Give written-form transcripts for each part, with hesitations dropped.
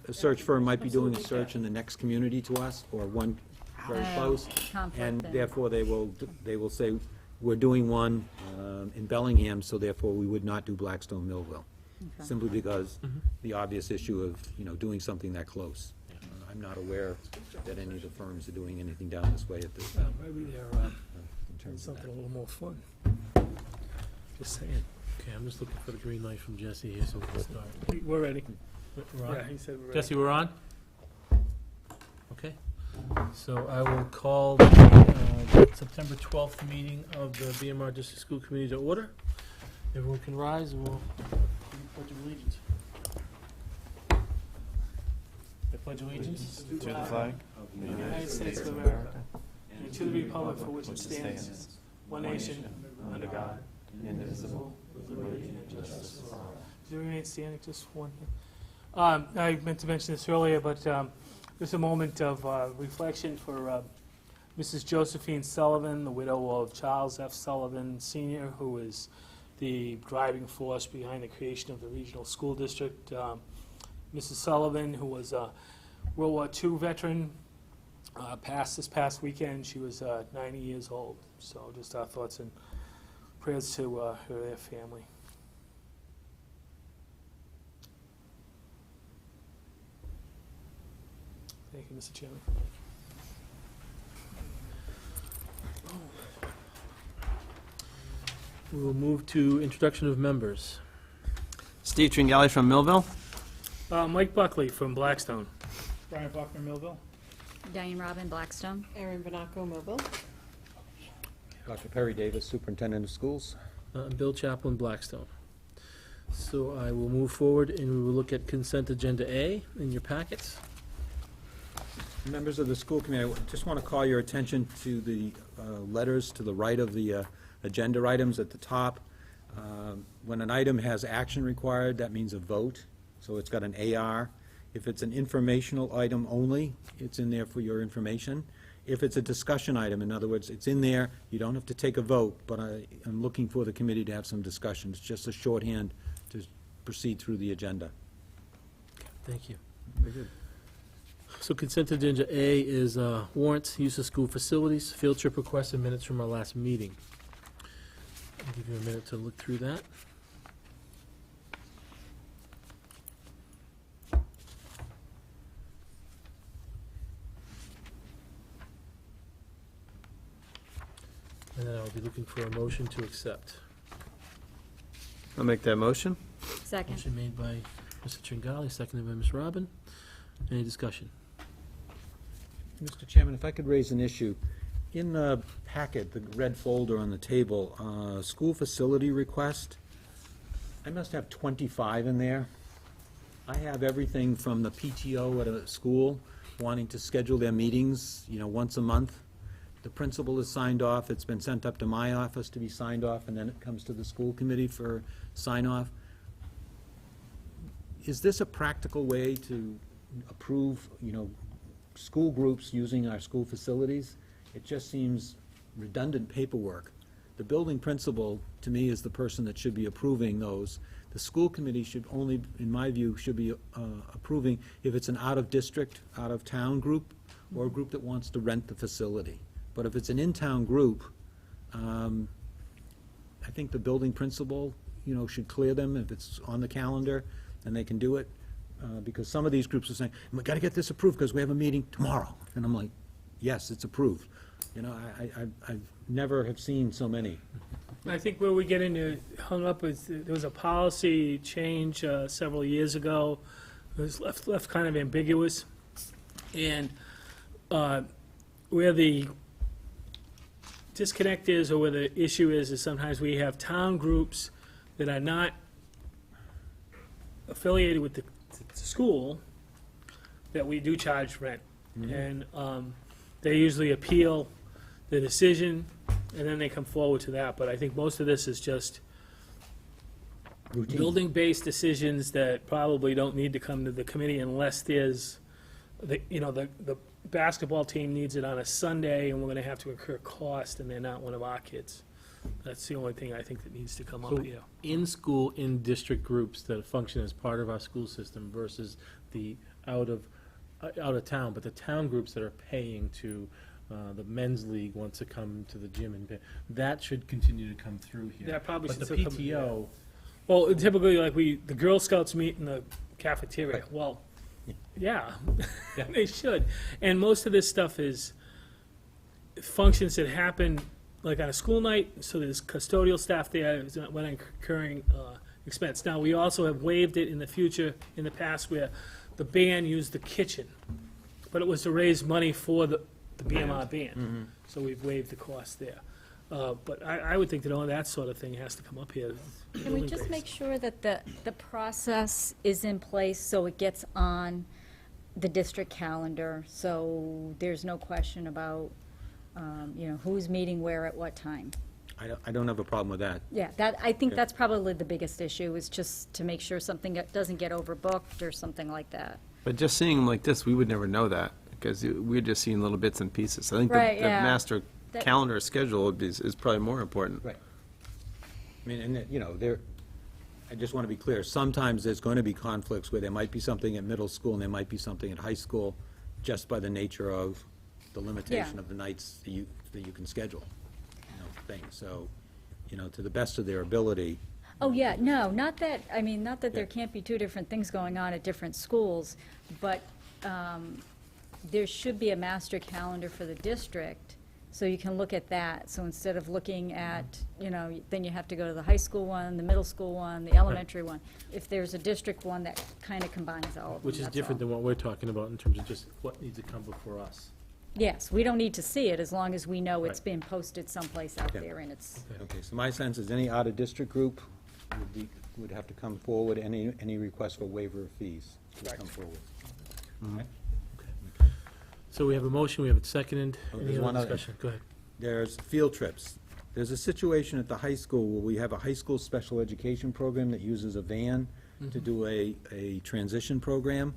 a search firm might be doing a search in the next community to us, or one very close, conflict and then. therefore they will say, we're doing one in Bellingham, so therefore we would not do Blackstone Millville, Okay. simply because the obvious issue of, doing something that close. I'm not aware that any of the firms are doing anything down this way at this time. Maybe they're in terms of something that. a little more fun. Just saying. Okay, I'm just looking for the green light from Jesse here, so we can start. We're ready. We're on? Yeah, he said we're ready. Jesse, we're on? Okay. So I will call the September 12th meeting of the BMR District School Committee to order. Everyone can rise and we'll do the Pledge of Allegiance. I pledge allegiance To the flag of the United States of America, and to the republic for which it stands, one nation, under God, indivisible, with liberty and justice for all. Do you remain standing, just one? I meant to mention this earlier, but just a moment of reflection for Mrs. Josephine Sullivan, the widow of Charles F. Sullivan Sr., who is the driving force behind the creation of the regional school district. Mrs. Sullivan, who was a World War II veteran, passed this past weekend. She was 90 years old. So just our thoughts and prayers to her and their family. Thank you, Mr. Chairman. We will move to introduction of members. Steve Tringali from Millville. Mike Buckley from Blackstone. Brian Buckner, Millville. Diane Robin, Blackstone. Erin Bernacco, Mobile. Dr. Perry Davis, Superintendent of Schools. Bill Chaplin, Blackstone. So I will move forward and we will look at consent agenda A in your packets. Members of the school committee, I just want to call your attention to the letters to the right of the agenda items at the top. When an item has action required, that means a vote, so it's got an AR. If it's an informational item only, it's in there for your information. If it's a discussion item, in other words, it's in there, you don't have to take a vote, but I'm looking for the committee to have some discussion. It's just a shorthand to proceed through the agenda. Thank you. Very good. So consent agenda A is warrants, use of school facilities, field trip requests, and minutes from our last meeting. I'll give you a minute to look through that. And then I'll be looking for a motion to accept. I'll make that motion. Second. Motion made by Mr. Tringali, seconded by Ms. Robin. Any discussion? Mr. Chairman, if I could raise an issue. In the packet, the red folder on the table, school facility request, I must have 25 in there. I have everything from the PTO at a school wanting to schedule their meetings, once a month. The principal is signed off, it's been sent up to my office to be signed off, and then it comes to the school committee for sign-off. Is this a practical way to approve, school groups using our school facilities? It just seems redundant paperwork. The building principal, to me, is the person that should be approving those. The school committee should only, in my view, should be approving if it's an out-of-district, out-of-town group, or a group that wants to rent the facility. But if it's an in-town group, I think the building principal, should clear them if it's on the calendar, and they can do it. Because some of these groups are saying, we got to get this approved because we have a meeting tomorrow. And I'm like, yes, it's approved. I've never have seen so many. I think where we get into hung up is there was a policy change several years ago. It was left kind of ambiguous, and where the disconnect is, or where the issue is sometimes we have town groups that are not affiliated with the school that we do charge rent, and they usually appeal the decision, and then they come forward to that. But I think most of this is just Routine. building-based decisions that probably don't need to come to the committee unless there's, the basketball team needs it on a Sunday, and we're going to have to incur cost, and they're not one of our kids. That's the only thing I think that needs to come up So here. in-school, in-district groups that function as part of our school system versus the out of town, but the town groups that are paying to the men's league wants to come to the gym and that should continue to come through here. That probably But should the still come. PTO, Well, typically, like the Girl Scouts meet in the cafeteria. Right. Well, yeah, Yeah. they should. And most of this stuff is functions that happen like on a school night, so there's custodial staff there, when incurring expense. Now, we also have waived it in the future, in the past, where the band used the kitchen, but it was to raise money for the BMR band. So we've waived the cost there. But I would think that all that sort of thing has to come up here. Can we just make sure that the process is in place so it gets on the district calendar, so there's no question about, who's meeting where at what time? I don't have a problem with that. Yeah, I think that's probably the biggest issue, is just to make sure something doesn't get overbooked or something like that. But just seeing them like this, we would never know that, because we're just seeing little bits and pieces. I think the Right, yeah. master That- calendar schedule is probably more important. Right. I mean, and, I just want to be clear, sometimes there's going to be conflicts where there might be something at middle school and there might be something at high school, just by the nature of the limitation Yeah. of the nights that you can schedule, things. So, to the best of their ability, Oh, yeah, no, not that there Yeah. can't be two different things going on at different schools, but there should be a master calendar for the district, so you can look at that. So instead of looking at, then you have to go to the high school one, the middle school one, the elementary one. If there's a district one that kind of combines all of them, which is that's different all. than what we're talking about in terms of just what needs to come before us. Yes, we don't need to see it, as long as we know it's Right. been posted someplace out Okay. there, and it's, okay, so my sense is any out-of-district group would have to come forward, any request for waiver of fees would come forward. Okay? So we have a motion, we have it seconded. Oh, Any there's one other other- discussion? Go ahead. There's field trips. There's a situation at the high school where we have a high school special education program that uses a van to do a transition program.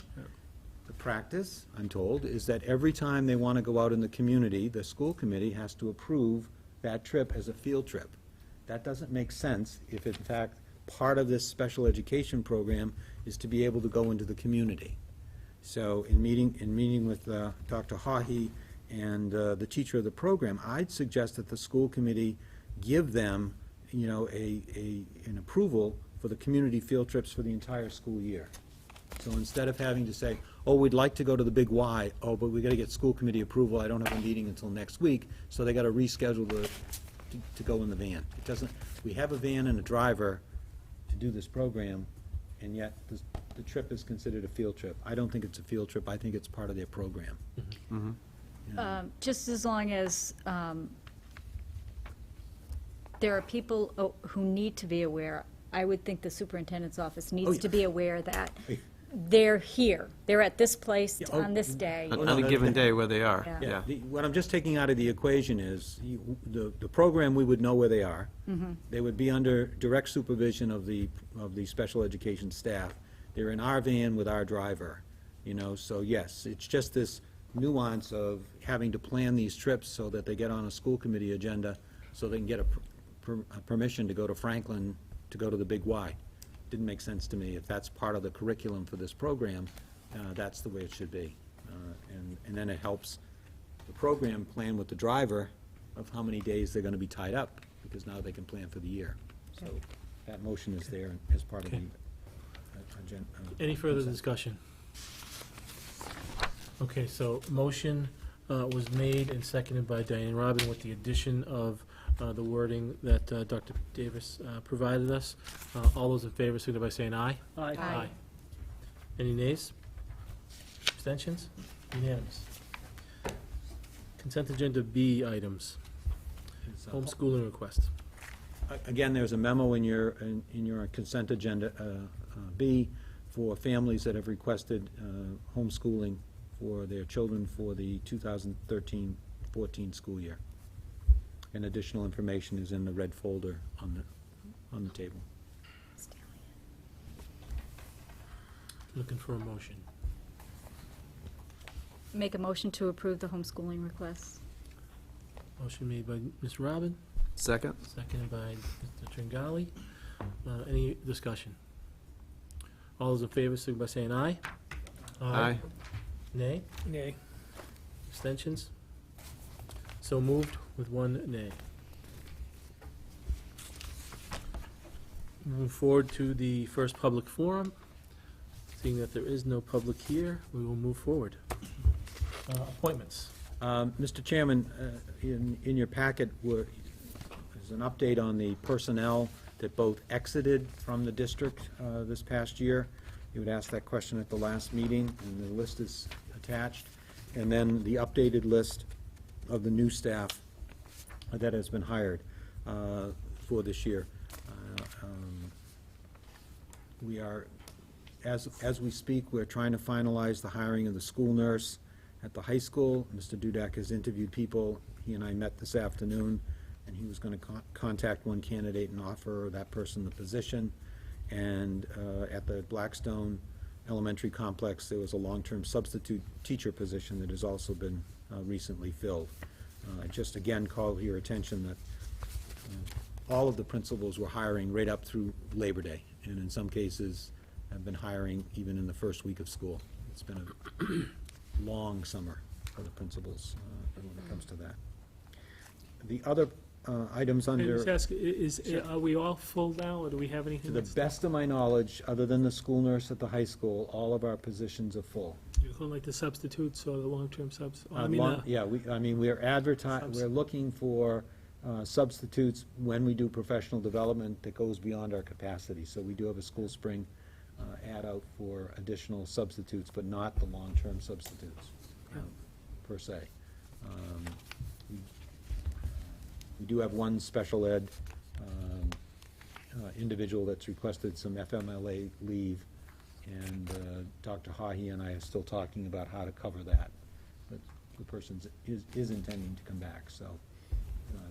The practice, I'm told, is that every time they want to go out in the community, the school committee has to approve that trip as a field trip. That doesn't make sense if, in fact, part of this special education program is to be able to go into the community. So in meeting with Dr. Hahi and the teacher of the program, I'd suggest that the school committee give them, an approval for the community field trips for the entire school year. So instead of having to say, oh, we'd like to go to the Big Y, oh, but we got to get school committee approval, I don't have a meeting until next week, so they got to reschedule to go in the van. It doesn't, we have a van and a driver to do this program, and yet the trip is considered a field trip. I don't think it's a field trip, I think it's part of their program. just as long as there are people who need to be aware. I would think the superintendent's office needs yeah. to be aware that Hey. they're here, they're at this place Yeah, oh, on this day. On a given day where they are, Yeah. yeah. What I'm just taking out of the equation is, the program, we would know where they are. They would be under direct supervision of the special education staff. They're in our van with our driver, so yes, it's just this nuance of having to plan these trips so that they get on a school committee agenda, so they can get a permission to go to Franklin, to go to the Big Y. Didn't make sense to me. If that's part of the curriculum for this program, that's the way it should be. And then it helps the program plan with the driver of how many days they're gonna be tied up, because now they can plan for the year. So that motion is there as part of the Okay. agenda. Any further discussion? Okay, so motion was made and seconded by Diane Robin with the addition of the wording that Dr. Davis provided us. All those in favor, signify by saying aye. Aye. Any nays? Abstentions? Unanimous. Consent agenda B items, homeschooling request. Again, there's a memo in your consent agenda, B, for families that have requested homeschooling for their children for the 2013-14 school year. And additional information is in the red folder on the table. Looking for a motion. Make a motion to approve the homeschooling request. Motion made by Ms. Robin, Second? seconded by Mr. Tringali. Any discussion? All those in favor, signify by saying aye. Aye. Nay? Nay. Abstentions? So moved with one nay. Moving forward to the first public forum. Seeing that there is no public here, we will move forward. Appointments. Mr. Chairman, in your packet is an update on the personnel that both exited from the district this past year. You had asked that question at the last meeting, and the list is attached. And then the updated list of the new staff that has been hired for this year. We are, as we speak, we're trying to finalize the hiring of the school nurse at the high school. Mr. Dudek has interviewed people. He and I met this afternoon, and he was going to contact one candidate and offer that person the position. And at the Blackstone Elementary Complex, there was a long-term substitute teacher position that has also been recently filled. I just again call your attention that all of the principals were hiring right up through Labor Day, and in some cases have been hiring even in the first week of school. It's been a long summer for the principals when it comes to that. The other items Can I under, just ask, are we all full now, or do we have to anything the that's, best of my knowledge, other than the school nurse at the high school, all of our positions are full. like the substitutes or the long-term subs? Yeah, we're looking for substitutes when we do professional development that goes beyond our capacity. So we do have a school spring ad out for additional substitutes, but not the long-term substitutes, per se. We do have one special ed individual that's requested some FMLA leave, and Dr. Hahi and I are still talking about how to cover that. But the person is intending to come back, so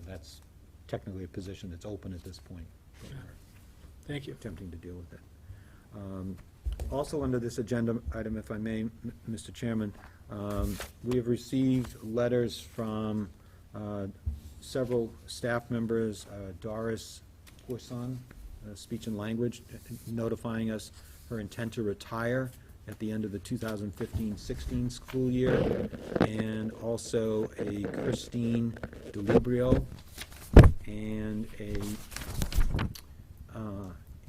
that's technically a position that's open at this point. But we're Thank you. attempting to deal with it. Also under this agenda item, if I may, Mr. Chairman, we have received letters from several staff members, Doris Poisson, speech and language, notifying us her intent to retire at the end of the 2015-16 school year, and also a Christine DeLibrio and a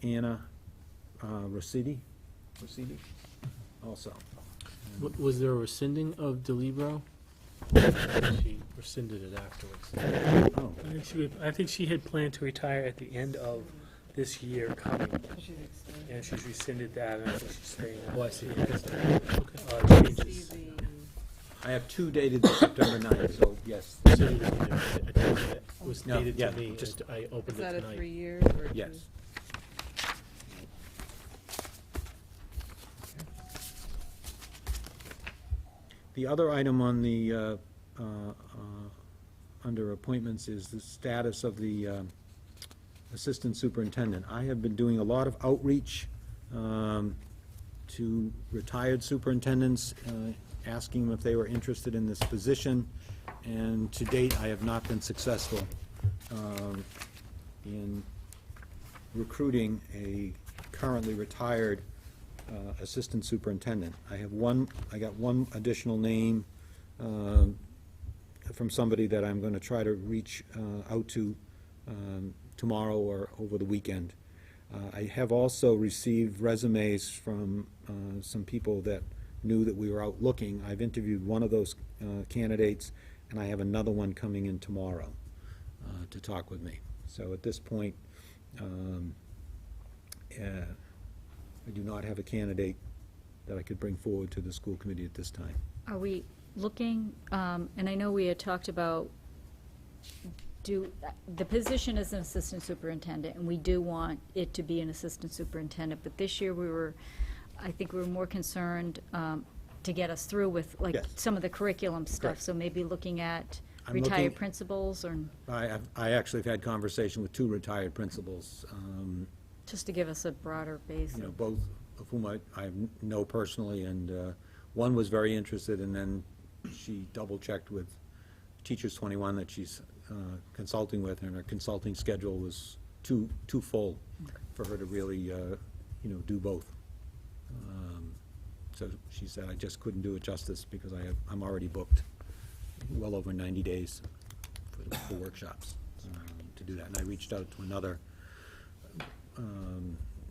Anna Rosidi also. Was there a rescinding of DeLibero? She rescinded it afterwards. Oh, I think she had planned to retire at the end of this year coming, and she's rescinded that, and I think she's staying on. Oh, I see. Changes. I have two dated September 9th, so yes, Rescinded it was No, dated yeah, to me, just- I opened Is it that a tonight. 3 years or two? yes. The other item on the, under appointments is the status of the assistant superintendent. I have been doing a lot of outreach to retired superintendents, asking them if they were interested in this position, and to date, I have not been successful in recruiting a currently retired assistant superintendent. I got one additional name from somebody that I'm going to try to reach out to tomorrow or over the weekend. I have also received resumes from some people that knew that we were out looking. I've interviewed one of those candidates, and I have another one coming in tomorrow to talk with me. So at this point, I do not have a candidate that I could bring forward to the school committee at this time. Are we looking, and I know we had talked about, the position is an assistant superintendent, and we do want it to be an assistant superintendent, but this year I think we were more concerned to get us through with, like, Yes. some of the curriculum stuff, Correct. so maybe looking at I'm retired looking- principals, or I actually have had conversation with two retired principals, just to give us a broader base. you know, both of whom I know personally, and one was very interested, and then she double-checked with Teachers 21 that she's consulting with, and her consulting schedule was too full for her to really, do both. So she said, I just couldn't do it justice because I'm already booked well over 90 days for workshops to do that. And I reached out to another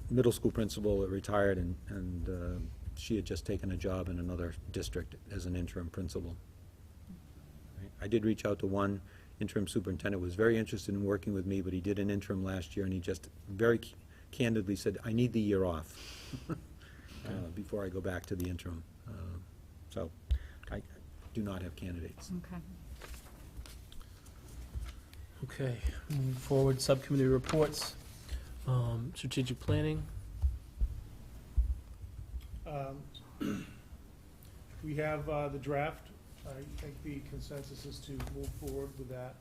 middle school principal that retired, and she had just taken a job in another district as an interim principal. I did reach out to one interim superintendent, was very interested in working with me, but he did an interim last year, and he just very candidly said, I need the year off before I go back to the interim. So I do not have candidates. Okay. Okay, moving forward, subcommittee reports, strategic planning. We have the draft. I think the consensus is to move forward with that,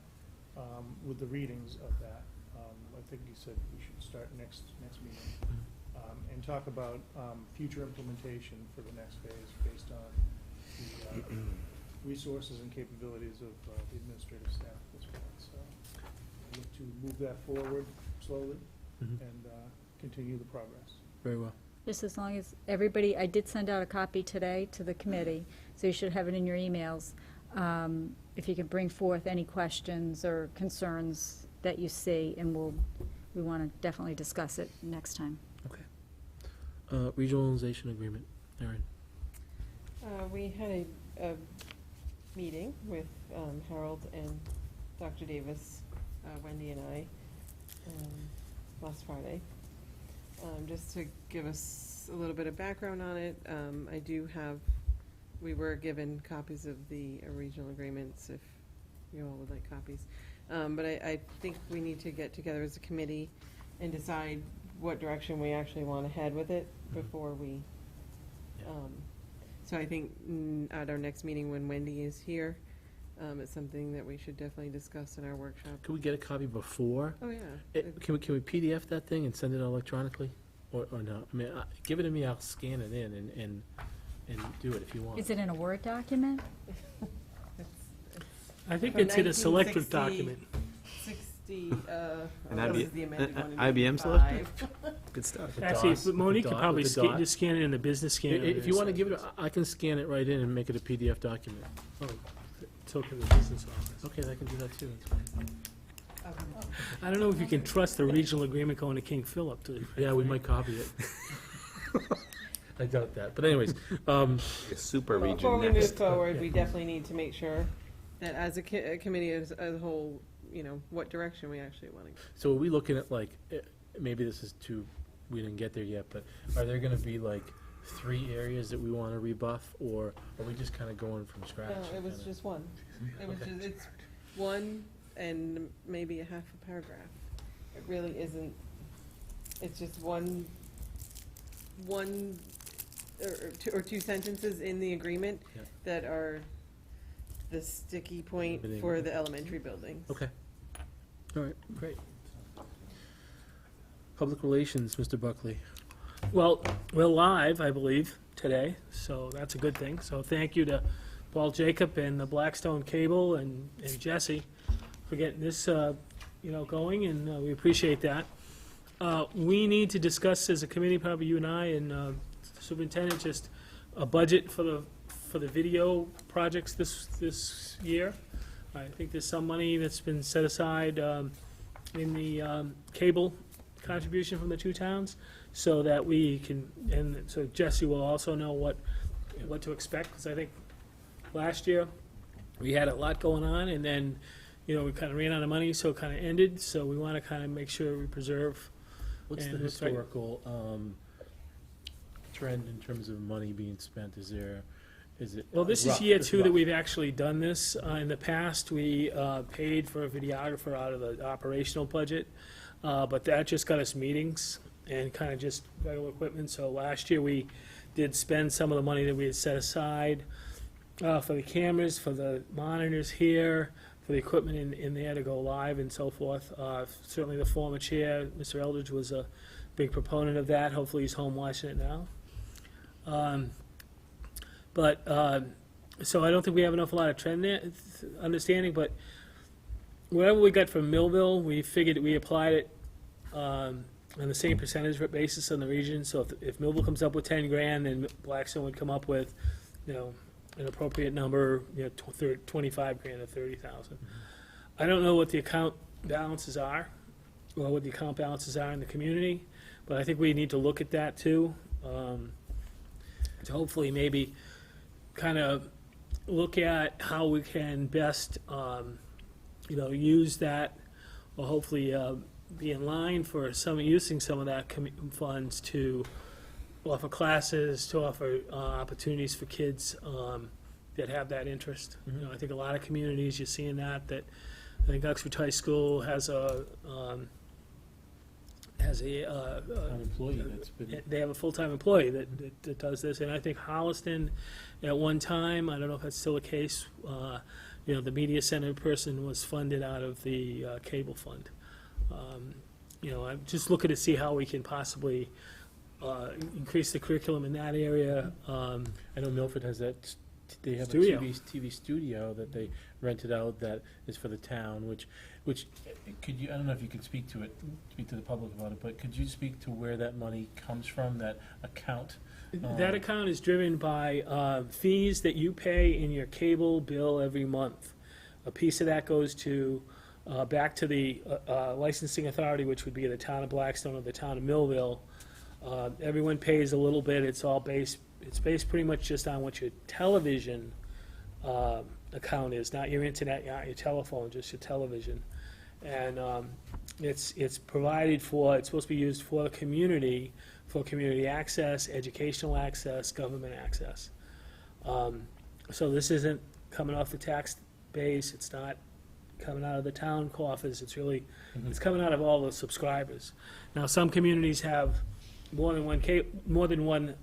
with the readings of that. I think you said we should start next meeting, and talk about future implementation for the next phase based on the resources and capabilities of the administrative staff at this point. So I look to move that forward slowly Mhm. and continue the progress. Very well. Just as long as everybody, I did send out a copy today to the committee, so you should have it in your emails. If you could bring forth any questions or concerns that you see, and we want to definitely discuss it next time. Okay. Regionalization agreement, Erin. We had a meeting with Harold and Dr. Davis, Wendy and I, last Friday. Just to give us a little bit of background on it, we were given copies of the regional agreements, if you all would like copies. But I think we need to get together as a committee and decide what direction we actually want to head with it before we, so I think at our next meeting when Wendy is here, it's something that we should definitely discuss in our workshop. Could we get a copy before? Oh, yeah. Can we PDF that thing and send it electronically? Or no? I mean, give it to me, I'll scan it in and do it if you want. Is it in a Word document? I think From it's in a selective 1960. document. 60, An what IB was the amended one in IBM 85? selective? Good stuff. The Actually, DOS, but Monique the could dot- probably with the dot. just scan it in the business scanner. If you want to give it, I can scan it right in and make it a PDF document. Oh, so can the business office. Okay, I can do that too. That's fine. I don't know if you can trust the regional agreement going to King Philip to. Yeah, we might copy it. I doubt that, but anyways, Super Well, region before we move next. forward, we definitely need to make sure that as a committee as a whole, what direction we actually want to go. so are we looking at like, maybe this is too, we didn't get there yet, but are there gonna be like 3 areas that we want to rebuff, or are we just kind of going from scratch? No, it was kinda- just one. It was Okay. just, it's one and maybe a half a paragraph. It really isn't, it's just one or two sentences in the agreement Yeah. that are the sticky point Everything. for the elementary buildings. Okay. All right, great. Public relations, Mr. Buckley. Well, we're live, I believe, today, so that's a good thing. So thank you to Paul Jacob and the Blackstone Cable and Jesse for getting this, going, and we appreciate that. We need to discuss as a committee, probably you and I and the superintendent, just a budget for the video projects this year. I think there's some money that's been set aside in the cable contribution from the 2 towns, so that we can, and so Jesse will also know what to expect, because I think last year we had a lot going on, and then, we kind of ran out of money, so it kind of ended, so we want to kind of make sure we preserve. What's the And it's right- historical trend in terms of money being spent? Is it? Well, this is rough, year just 2 that rough? we've actually done this. In the past, we paid for a videographer out of the operational budget, but that just got us meetings and kind of just regular equipment. So last year, we did spend some of the money that we had set aside for the cameras, for the monitors here, for the equipment in there to go live and so forth. Certainly the former chair, Mr. Eldridge, was a big proponent of that. Hopefully he's home watching it now. So I don't think we have an awful lot of trend there, understanding, but whatever we got from Millville, we figured we applied it on the same percentage basis on the region. So if Millville comes up with 10 grand, then Blackstone would come up with, an appropriate number, 25 grand or 30,000. I don't know what the account balances are, or what the account balances are in the community, but I think we need to look at that too. To hopefully maybe kind of look at how we can best, use that, or hopefully be in line for using some of that funds to offer classes, to offer opportunities for kids that have that interest. I think a lot of communities, you're seeing that I think Uxbridge High School has An employee that's been. they have a full-time employee that does this, and I think Holliston, at one time, I don't know if that's still the case, the media center person was funded out of the cable fund. I'm just looking to see how we can possibly increase the curriculum in that area. I know Milford has that, they have a Studio. TV studio that they rented out that is for the town, which, could you, I don't know if you could speak to the public about it, but could you speak to where that money comes from, that account? That account is driven by fees that you pay in your cable bill every month. A piece of that goes to, back to the licensing authority, which would be the town of Blackstone or the town of Millville. Everyone pays a little bit. It's based pretty much just on what your television account is, not your internet, not your telephone, just your television. And it's provided for, it's supposed to be used for the community, for community access, educational access, government access. So this isn't coming off the tax base, it's not coming out of the town coffers, it's really, it's coming out of all the subscribers. Now, some communities have more than one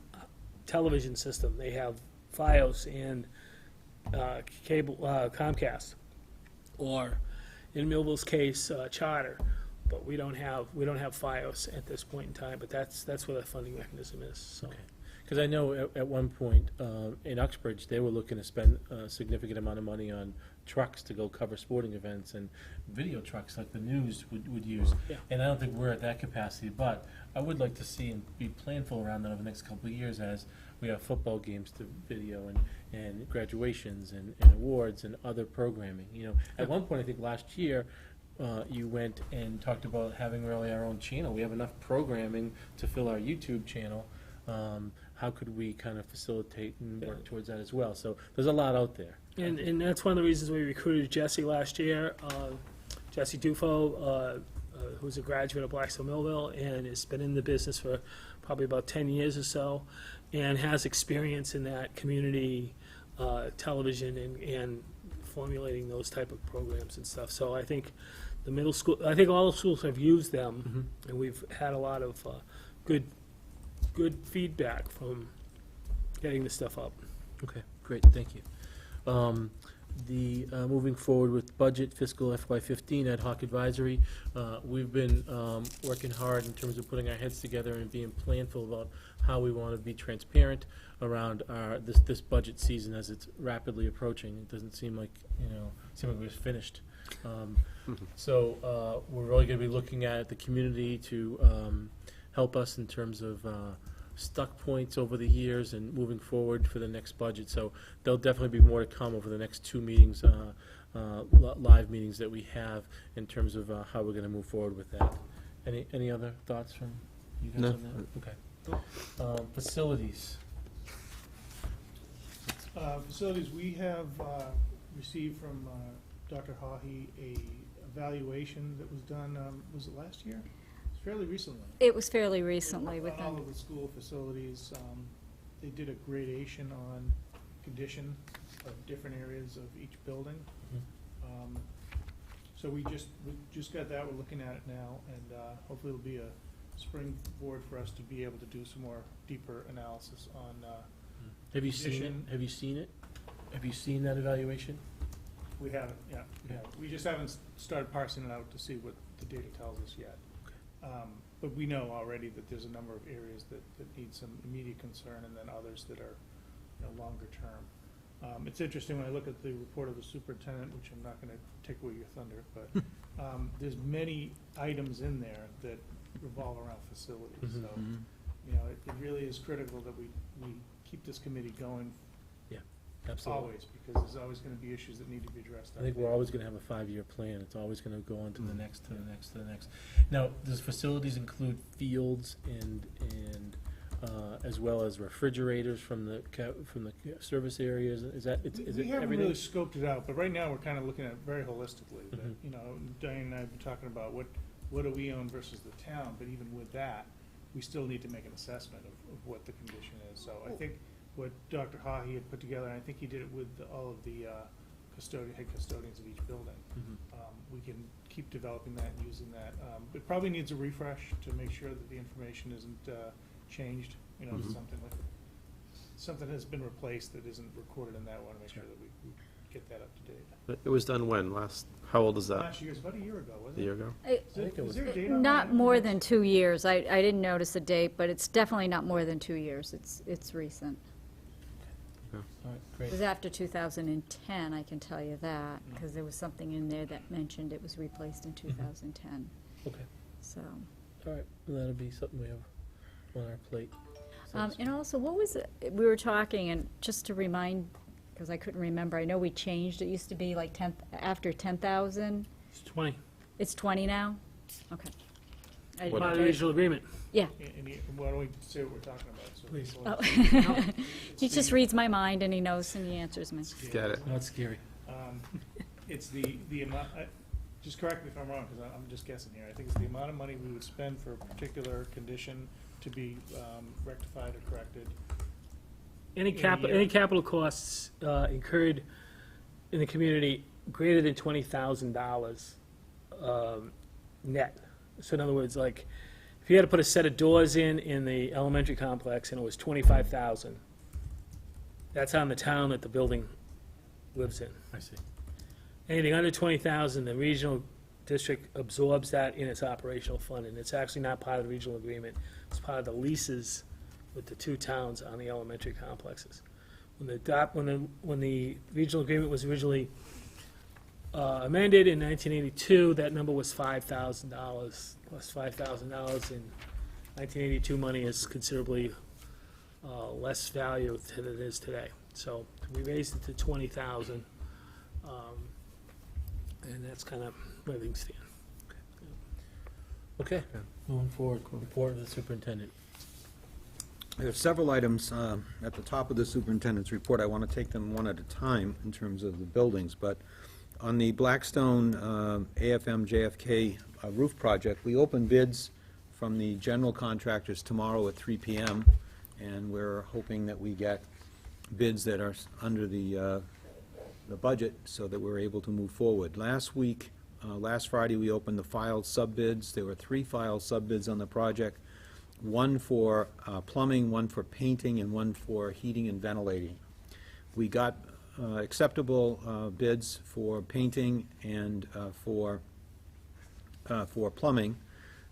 television system. They have Fios and cable Comcast, or in Millville's case, Charter. But we don't have Fios at this point in time. But that's where the funding mechanism is. So. Because I know at one point in Uxbridge, they were looking to spend a significant amount of money on trucks to go cover sporting events, and video trucks like the news would use. Yeah. And I don't think we're at that capacity, but I would like to see and be planful around that over the next couple of years as we have football games to video and graduations and awards and other programming. At one point, I think last year, you went and talked about having really our own channel. We have enough programming to fill our YouTube channel. How could we kind of facilitate and work towards that as well? So there's a lot out there. And that's one of the reasons we recruited Jesse last year. Jesse Dufo, who's a graduate of Blackstone Millville and has been in the business for probably about 10 years or so, and has experience in that community television and formulating those type of programs and stuff. So I think the middle school, I think all the schools have used them, and we've had a lot of good feedback from getting this stuff up. Okay, great, thank you. Moving forward with budget fiscal FY15 ad hoc advisory, we've been working hard in terms of putting our heads together and being planful about how we want to be transparent around this budget season as it's rapidly approaching. It doesn't seem like we're finished. So we're really going to be looking at the community to help us in terms of stuck points over the years and moving forward for the next budget. So there'll definitely be more to come over the next 2 meetings, live meetings that we have in terms of how we're going to move forward with that. Any other thoughts from you guys No. on that? Okay. Facilities. Facilities, we have received from Dr. Haughey a evaluation that was done, was it last year? It's fairly recently. It was fairly recently On all within, of the school facilities. They did a gradation on condition of different areas of each building. So we just got that, we're looking at it now, and hopefully it'll be a springboard for us to be able to do some more deeper analysis on Have you seen it? Condition. Have you seen it? Have you seen that evaluation? we haven't, yeah. We just haven't started parsing it out to see what the data tells us yet. But we know already that there's a number of areas that need some immediate concern, and then others that are longer term. It's interesting when I look at the report of the superintendent, which I'm not gonna take away your thunder, but there's many items in there that revolve around facilities. Mhm. So, Mhm. you know, it really is critical that we keep this committee going Absolutely. always, because there's always gonna be issues that need to be addressed. I think we're always gonna have a 5-year plan. It's always gonna go on to the Mm. next, to the next, to the next. Now, does facilities include fields and, as well as refrigerators from the service areas? Is that, is We it haven't really everything? scoped it out, but right now, we're kind of looking at it very holistically. That, Mhm. you know, Diane and I have been talking about what do we own versus the town, but even with that, we still need to make an assessment of what the condition is. So I think what Dr. Hahi had put together, and I think he did it with all of the head custodians of each building. Mhm. We can keep developing that and using that. It probably needs a refresh to make sure that the information isn't changed, you know, Mhm. something has been replaced that isn't recorded in that. We want to make sure that we get that up to date. It was done when? How old is that? Last year, it was about a year ago, A wasn't it? year ago? I think it was, Is there a date on Not that? more than 2 years. I didn't notice a date, but it's definitely not more than 2 years. It's recent. all right, It great. was after 2010, I can tell you that, because there was something in there that mentioned it was replaced in 2010, Okay, so. all right. Well, that'll be something we have on our plate. And also, what was it, we were talking, and just to remind, because I couldn't remember, I know we changed, it used to be like after 10,000, It's 20. it's 20 now? Okay. I didn't Part of know. the regional agreement. Yeah. Why don't we say what we're talking about? So Please. people- Oh. He just reads my mind and he knows and he answers me. Get it. Not scary. It's the amount, just correct me if I'm wrong, because I'm just guessing here. I think it's the amount of money we would spend for a particular condition to be rectified or corrected. Any In a capital, year. any capital costs incurred in the community greater than $20,000 net. So in other words, like, if you had to put a set of doors in the elementary complex and it was 25,000, that's on the town that the building lives in. I see. Anything under 20,000, the regional district absorbs that in its operational fund, and it's actually not part of the regional agreement. It's part of the leases with the two towns on the elementary complexes. When the regional agreement was originally amended in 1982, that number was $5,000, plus $5,000, and 1982 money is considerably less value than it is today. So we raised it to 20,000. And that's kind of where things stand. Okay, moving forward, report of the superintendent. There are several items at the top of the superintendent's report. I want to take them one at a time in terms of the buildings, but on the Blackstone AFM JFK roof project, we open bids from the general contractors tomorrow at 3 p.m., and we're hoping that we get bids that are under the budget so that we're able to move forward. Last Friday, we opened the filed sub-bids. There were 3 filed sub-bids on the project, one for plumbing, one for painting, and one for heating and ventilating. We got acceptable bids for painting and for plumbing.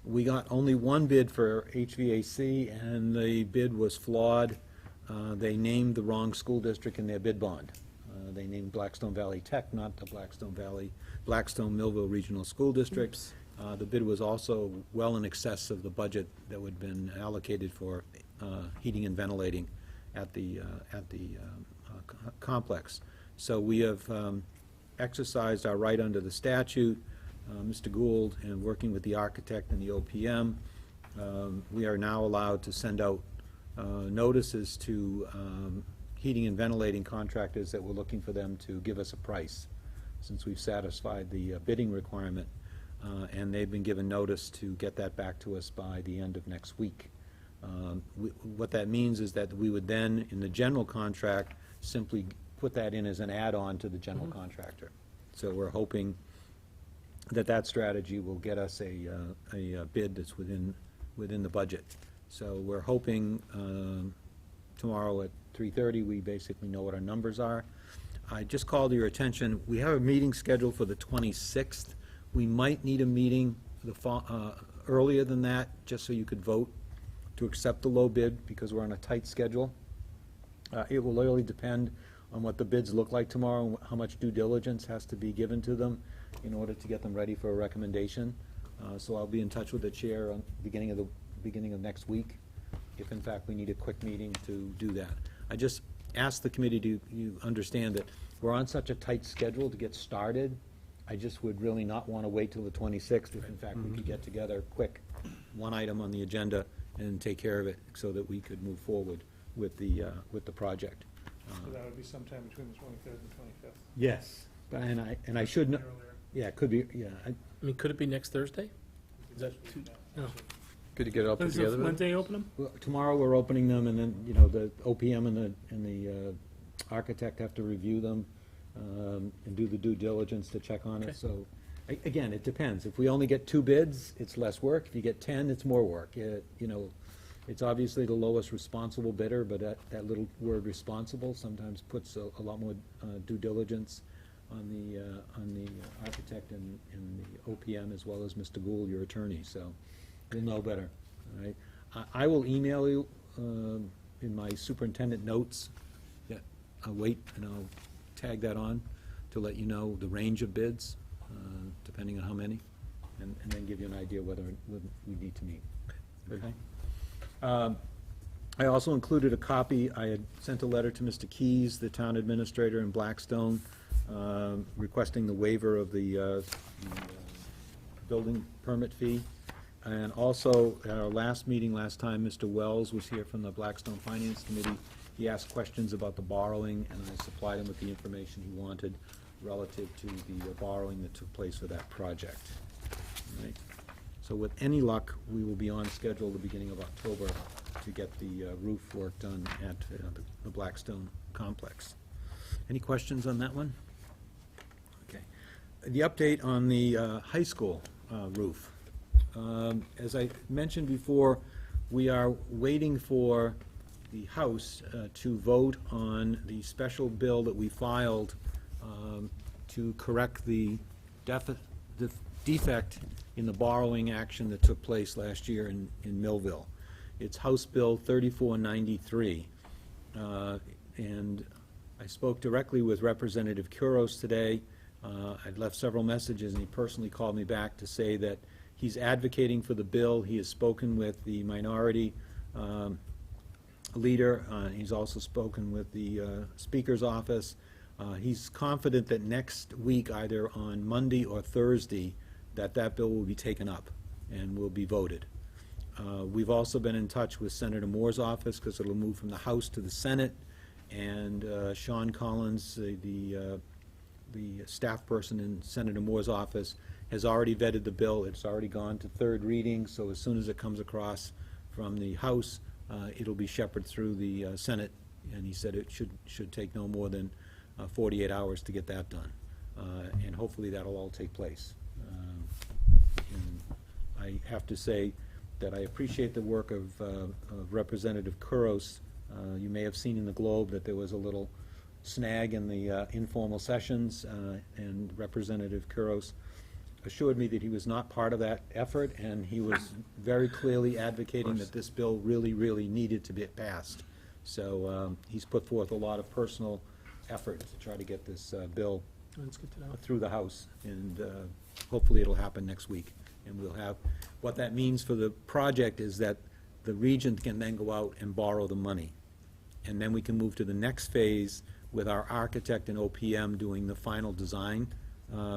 We got only one bid for HVAC, and the bid was flawed. They named the wrong school district in their bid bond. They named Blackstone Valley Tech, not the Blackstone Millville Regional School District. The bid was also well in excess of the budget that would have been allocated for heating and ventilating at the complex. So we have exercised our right under the statute. Mr. Gould, and working with the architect and the OPM, we are now allowed to send out notices to heating and ventilating contractors that we're looking for them to give us a price, since we've satisfied the bidding requirement, and they've been given notice to get that back to us by the end of next week. What that means is that we would then, in the general contract, simply put that in as an add-on to the general contractor. So we're hoping that that strategy will get us a bid that's within the budget. So we're hoping tomorrow at 3:30, we basically know what our numbers are. I just called your attention, we have a meeting scheduled for the 26th. We might need a meeting earlier than that, just so you could vote to accept the low bid, because we're on a tight schedule. It will really depend on what the bids look like tomorrow, and how much due diligence has to be given to them in order to get them ready for a recommendation. So I'll be in touch with the chair on beginning of next week, if in fact we need a quick meeting to do that. I just asked the committee to, you understand that we're on such a tight schedule to get started. I just would really not want to wait till the 26th if in fact we could get together quick, one item on the agenda and take care of it so that we could move forward with the project. So that would be sometime between the 23rd and 25th. Yes. And I should know, Earlier. yeah, it could be, yeah. I mean, could it be next Thursday? Is that too, no. Good to get it all put When's together. the then? Wednesday open them? Well, tomorrow we're opening them, and then, you know, the OPM and the architect have to review them and do the due diligence to check on Okay. it. So, again, it depends. If we only get 2 bids, it's less work. If you get 10, it's more work. You know, it's obviously the lowest responsible bidder, but that little word responsible sometimes puts a lot more due diligence on the architect and the OPM, as well as Mr. Gould, your attorney, so you'll know better, all right? I will email you in my superintendent notes. Yeah, I'll wait, and I'll tag that on to let you know the range of bids, depending on how many, and then give you an idea whether we need to meet. Okay? I also included a copy. I had sent a letter to Mr. Keys, the town administrator in Blackstone, requesting the waiver of the building permit fee. And also, at our last meeting last time, Mr. Wells was here from the Blackstone Finance Committee. He asked questions about the borrowing, and I supplied him with the information he wanted relative to the borrowing that took place for that project. All right. So with any luck, we will be on schedule the beginning of October to get the roof work done at the Blackstone complex. Any questions on that one? Okay. The update on the high school roof. As I mentioned before, we are waiting for the House to vote on the special bill that we filed to correct the defect in the borrowing action that took place last year in Millville. It's House Bill 3493. And I spoke directly with Representative Kuros today. I'd left several messages, and he personally called me back to say that he's advocating for the bill. He has spoken with the minority leader. He's also spoken with the Speaker's office. He's confident that next week, either on Monday or Thursday, that bill will be taken up and will be voted. We've also been in touch with Senator Moore's office, because it'll move from the House to the Senate, and Sean Collins, the staff person in Senator Moore's office, has already vetted the bill. It's already gone to 3rd reading, so as soon as it comes across from the House, it'll be shepherded through the Senate, and he said it should take no more than 48 hours to get that done. And hopefully that'll all take place. And I have to say that I appreciate the work of Representative Kuros. You may have seen in the Globe that there was a little snag in the informal sessions, and Representative Kuros assured me that he was not part of that effort, and he was very clearly advocating that this bill really, really needed to be passed. So he's put forth a lot of personal effort to try to get this bill That's good to know. through the House, and hopefully it'll happen next week. And we'll have, what that means for the project is that the region can then go out and borrow the money. And then we can move to the next phase with our architect and OPM doing the final design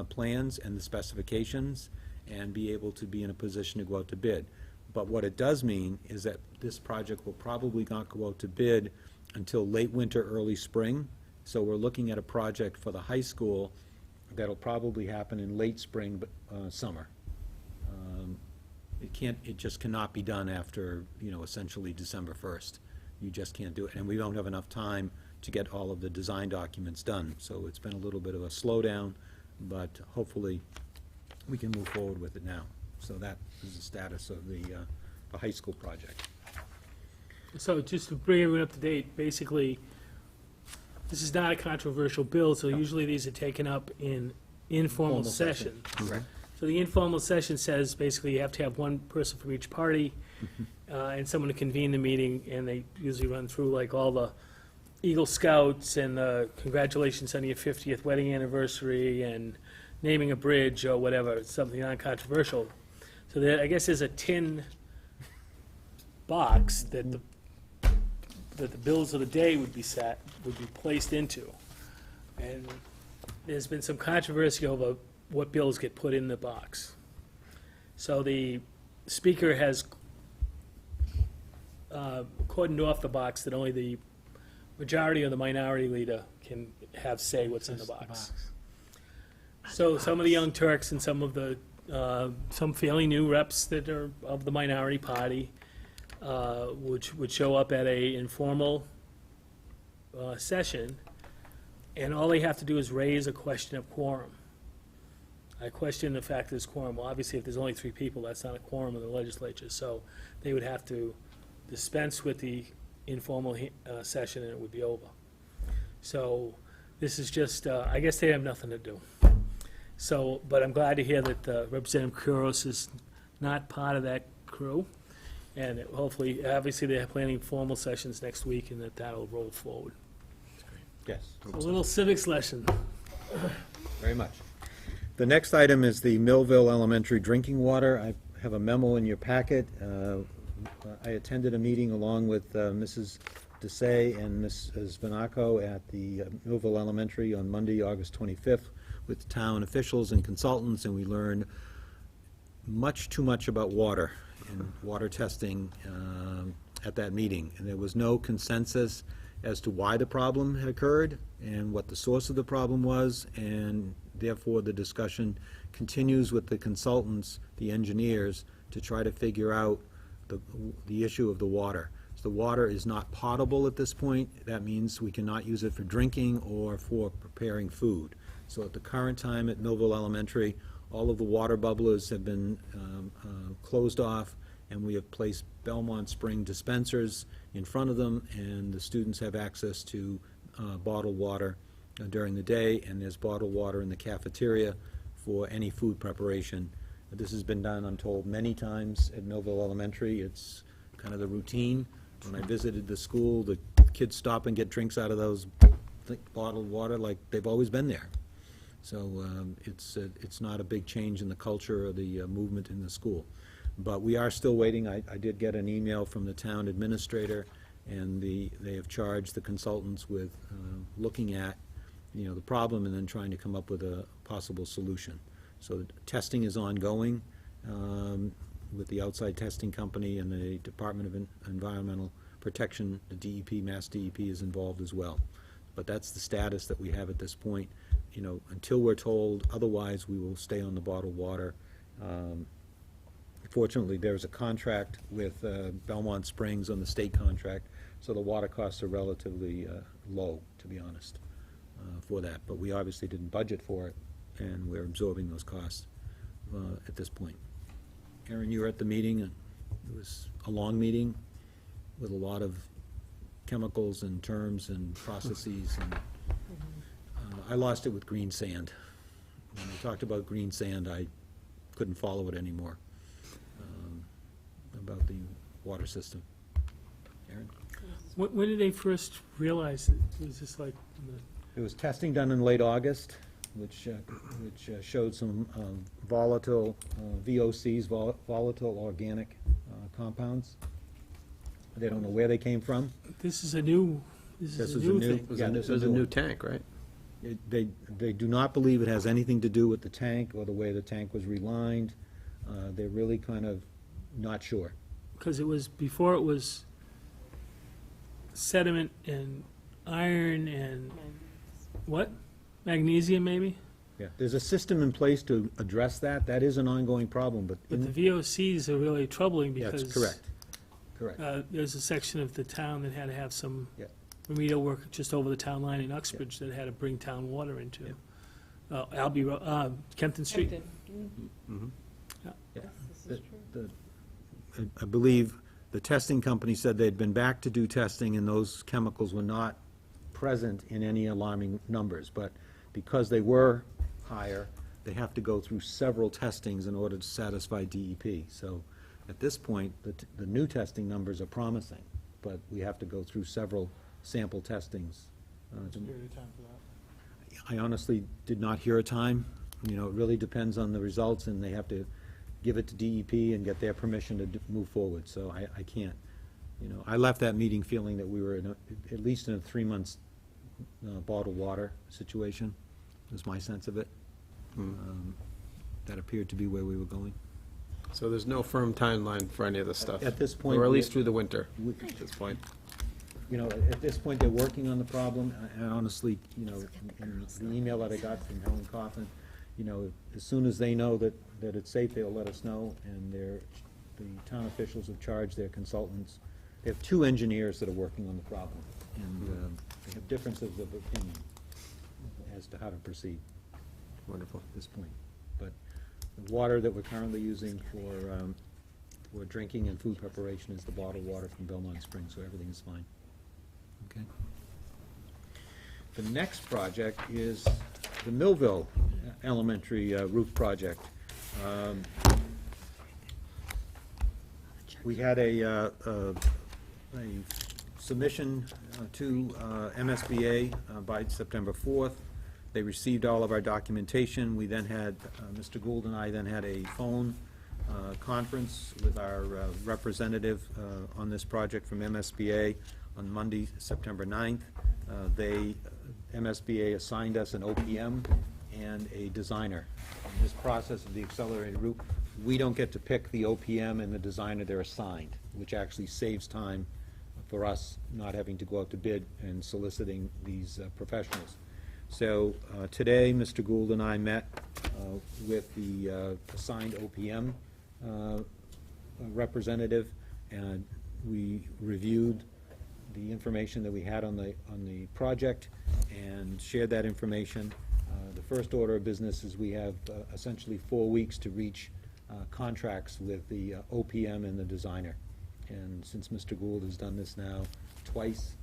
plans and the specifications, and be able to be in a position to go out to bid. But what it does mean is that this project will probably not go out to bid until late winter, early spring. So we're looking at a project for the high school that'll probably happen in late spring, but summer. It just cannot be done after, essentially December 1st. You just can't do it, and we don't have enough time to get all of the design documents done. So it's been a little bit of a slowdown, but hopefully we can move forward with it now. So that is the status of the high school project. So just to bring everyone up to date, basically, this is not a controversial bill, so usually these are taken up in informal session. Correct. So the informal session says basically you have to have one person from each party and someone to convene the meeting, and they usually run through like all the Eagle Scouts and the congratulations on your 50th wedding anniversary and naming a bridge or whatever, something non-controversial. So there, I guess there's a tin box that the bills of the day would be placed into. And there's been some controversy over what bills get put in the box. So the speaker has cordoned off the box that only the majority or the minority leader can have say what's in the box. So some of the Young Turks and some of the, some fairly new reps that are of the minority party would show up at a informal session, and all they have to do is raise a question of quorum. I question the fact that there's quorum. Well, obviously, if there's only 3 people, that's not a quorum in the legislature, so they would have to dispense with the informal session, and it would be over. So this is just, I guess they have nothing to do. So, but I'm glad to hear that Representative Kuros is not part of that crew, and that hopefully, obviously, they're planning formal sessions next week, and that'll roll forward. Yes. A little civics lesson. Very much. The next item is the Millville Elementary drinking water. I have a memo in your packet. I attended a meeting along with Mrs. Desai and Mrs. Vanaco at the Millville Elementary on Monday, August 25th, with town officials and consultants, and we learned much too much about water and water testing at that meeting. And there was no consensus as to why the problem had occurred and what the source of the problem was, and therefore the discussion continues with the consultants, the engineers, to try to figure out the issue of the water. So the water is not potable at this point. That means we cannot use it for drinking or for preparing food. So at the current time at Millville Elementary, all of the water bubblers have been closed off, and we have placed Belmont Spring dispensers in front of them, and the students have access to bottled water during the day, and there's bottled water in the cafeteria for any food preparation. This has been done, I'm told, many times at Millville Elementary. It's kind of the routine. When I visited the school, the kids stop and get drinks out of those bottled water like they've always been there. So it's not a big change in the culture or the movement in the school. But we are still waiting. I did get an email from the town administrator, and they have charged the consultants with looking at, the problem and then trying to come up with a possible solution. So testing is ongoing with the outside testing company, and the Department of Environmental Protection, the DEP, Mass DEP is involved as well. But that's the status that we have at this point. Until we're told otherwise, we will stay on the bottled water. Fortunately, there's a contract with Belmont Springs on the state contract, so the water costs are relatively low, to be honest, for that. But we obviously didn't budget for it, and we're absorbing those costs at this point. Aaron, you were at the meeting, and it was a long meeting with a lot of chemicals and terms and processes, and I lost it with green sand. When they talked about green sand, I couldn't follow it anymore, about the water system. Aaron? When did they first realize it? Was this like, There was testing done in late August, which showed some volatile VOCs, volatile organic compounds. They don't know where they came from. this is a new thing? Yeah, this It was is a new tank, right? They do not believe it has anything to do with the tank or the way the tank was relined. They're really kind of not sure. Because before it was sediment and iron and what? Magnesium, maybe? Yeah, there's a system in place to address that. That is an ongoing problem, but. But the VOCs are really troubling Yeah, because. that's correct. Correct. There's a section of the town that had to have some Yeah. remedial work just over the town line in Uxbridge that had to bring town water into. Kempton Street. Kempton. Yeah. This is true. I believe the testing company said they'd been back to do testing, and those chemicals were not present in any alarming numbers. But because they were higher, they have to go through several testings in order to satisfy DEP. So at this point, the new testing numbers are promising, but we have to go through several sample testings. Period of time for that. I honestly did not hear a time. It really depends on the results, and they have to give it to DEP and get their permission to move forward, so I can't. You know, I left that meeting feeling that we were at least in a 3 months bottled water situation, was my sense of it. That appeared to be where we were going. So there's no firm timeline for any of this stuff? At this point, Or at we- least through the winter, We- at this point? You know, at this point, they're working on the problem, and honestly, you know, in the email that I got from Helen Coffin, you know, as soon as they know that it's safe, they'll let us know, and the town officials have charged their consultants. They have 2 engineers that are working on the problem, and they have differences of opinion as to how to proceed Wonderful. at this point. But the water that we're currently using for drinking and food preparation is the bottled water from Belmont Springs, so everything is fine. Okay. The next project is the Millville Elementary roof project. We had a submission to MSBA by September 4th. They received all of our documentation. We then had, Mr. Gould and I then had a phone conference with our representative on this project from MSBA on Monday, September 9th. MSBA assigned us an OPM and a designer. In this process of the accelerated route, we don't get to pick the OPM and the designer they're assigned, which actually saves time for us not having to go out to bid and soliciting these professionals. So today, Mr. Gould and I met with the assigned OPM representative, and we reviewed the information that we had on the project and shared that information. The first order of business is we have essentially 4 weeks to reach contracts with the OPM and the designer. And since Mr. Gould has done this now twice,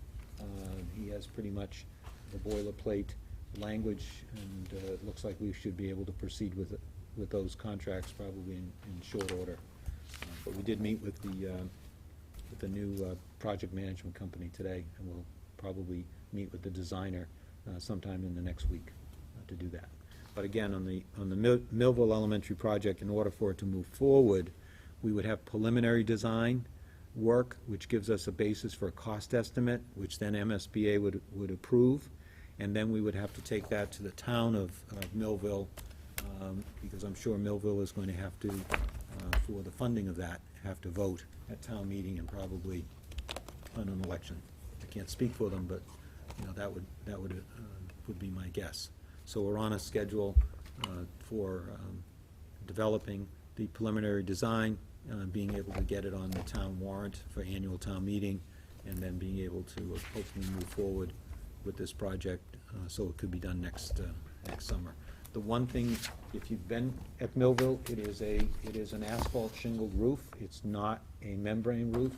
he has pretty much the boilerplate language, and it looks like we should be able to proceed with those contracts probably in short order. But we did meet with the new project management company today, and we'll probably meet with the designer sometime in the next week to do that. But again, on the Millville Elementary project, in order for it to move forward, we would have preliminary design work, which gives us a basis for a cost estimate, which then MSBA would approve, and then we would have to take that to the town of Millville, because I'm sure Millville is going to have to, for the funding of that, have to vote at town meeting and probably on an election. I can't speak for them, but, you know, that would be my guess. So we're on a schedule for developing the preliminary design, being able to get it on the town warrant for annual town meeting, and then being able to hopefully move forward with this project so it could be done next summer. The one thing, if you've been at Millville, it is an asphalt shingled roof. It's not a membrane roof,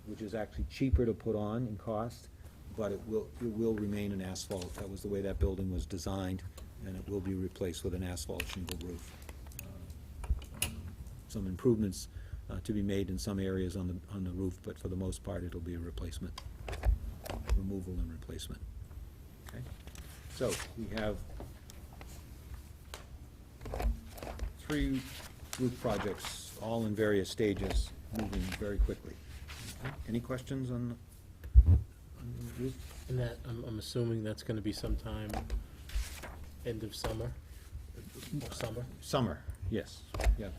which is actually cheaper to put on in cost, but it will remain an asphalt. That was the way that building was designed, and it will be replaced with an asphalt shingled roof. Some improvements to be made in some areas on the roof, but for the most part, it'll be a replacement, removal and replacement. Okay, so we have 3 roof projects, all in various stages, moving very quickly. Okay. Any questions on the roof? And that, I'm assuming that's gonna be sometime end of summer? Or summer? Summer, yes, yeah.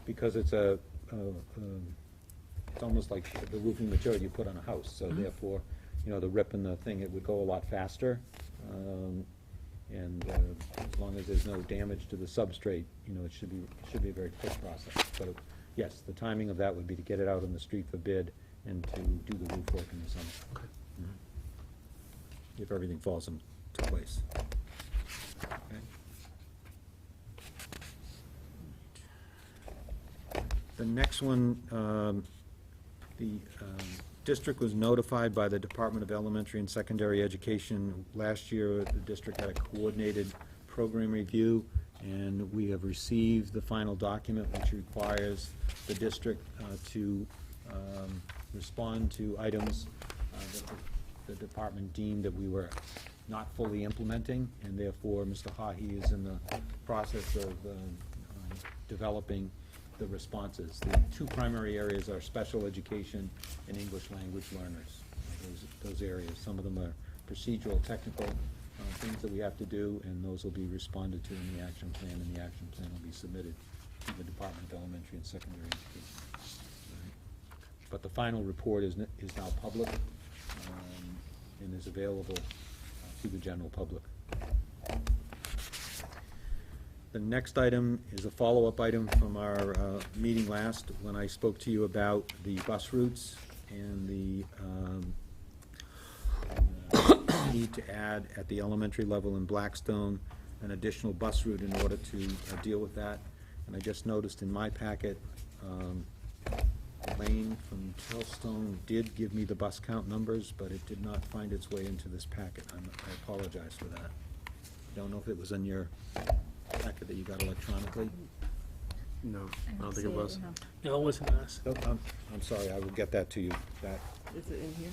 Because it's it's almost like the roofing material you put on a house, so therefore, you know, the rip and the thing, it would go a lot faster. And as long as there's no damage to the substrate, you know, it should be a very quick process. But yes, the timing of that would be to get it out on the street for bid and to do the roof work in the summer. Okay. If everything falls into place. Okay. The next one, the district was notified by the Department of Elementary and Secondary Education. Last year, the district had a coordinated program review, and we have received the final document, which requires the district to respond to items that the department deemed that we were not fully implementing, and therefore Mr. Hahi is in the process of developing the responses. The two primary areas are special education and English language learners. Those areas, some of them are procedural, technical things that we have to do, and those will be responded to in the action plan, and the action plan will be submitted to the Department of Elementary and Secondary Education. But the final report is now public, and is available to the general public. The next item is a follow-up item from our meeting last, when I spoke to you about the bus routes and the need to add at the elementary level in Blackstone an additional bus route in order to deal with that. And I just noticed in my packet, Elaine from Telstone did give me the bus count numbers, but it did not find its way into this packet. I apologize for that. Don't know if it was in your packet that you got electronically. No, I don't see think it was. no. No, it wasn't us. Oh, I'm sorry, I will get that to you. Is it in here?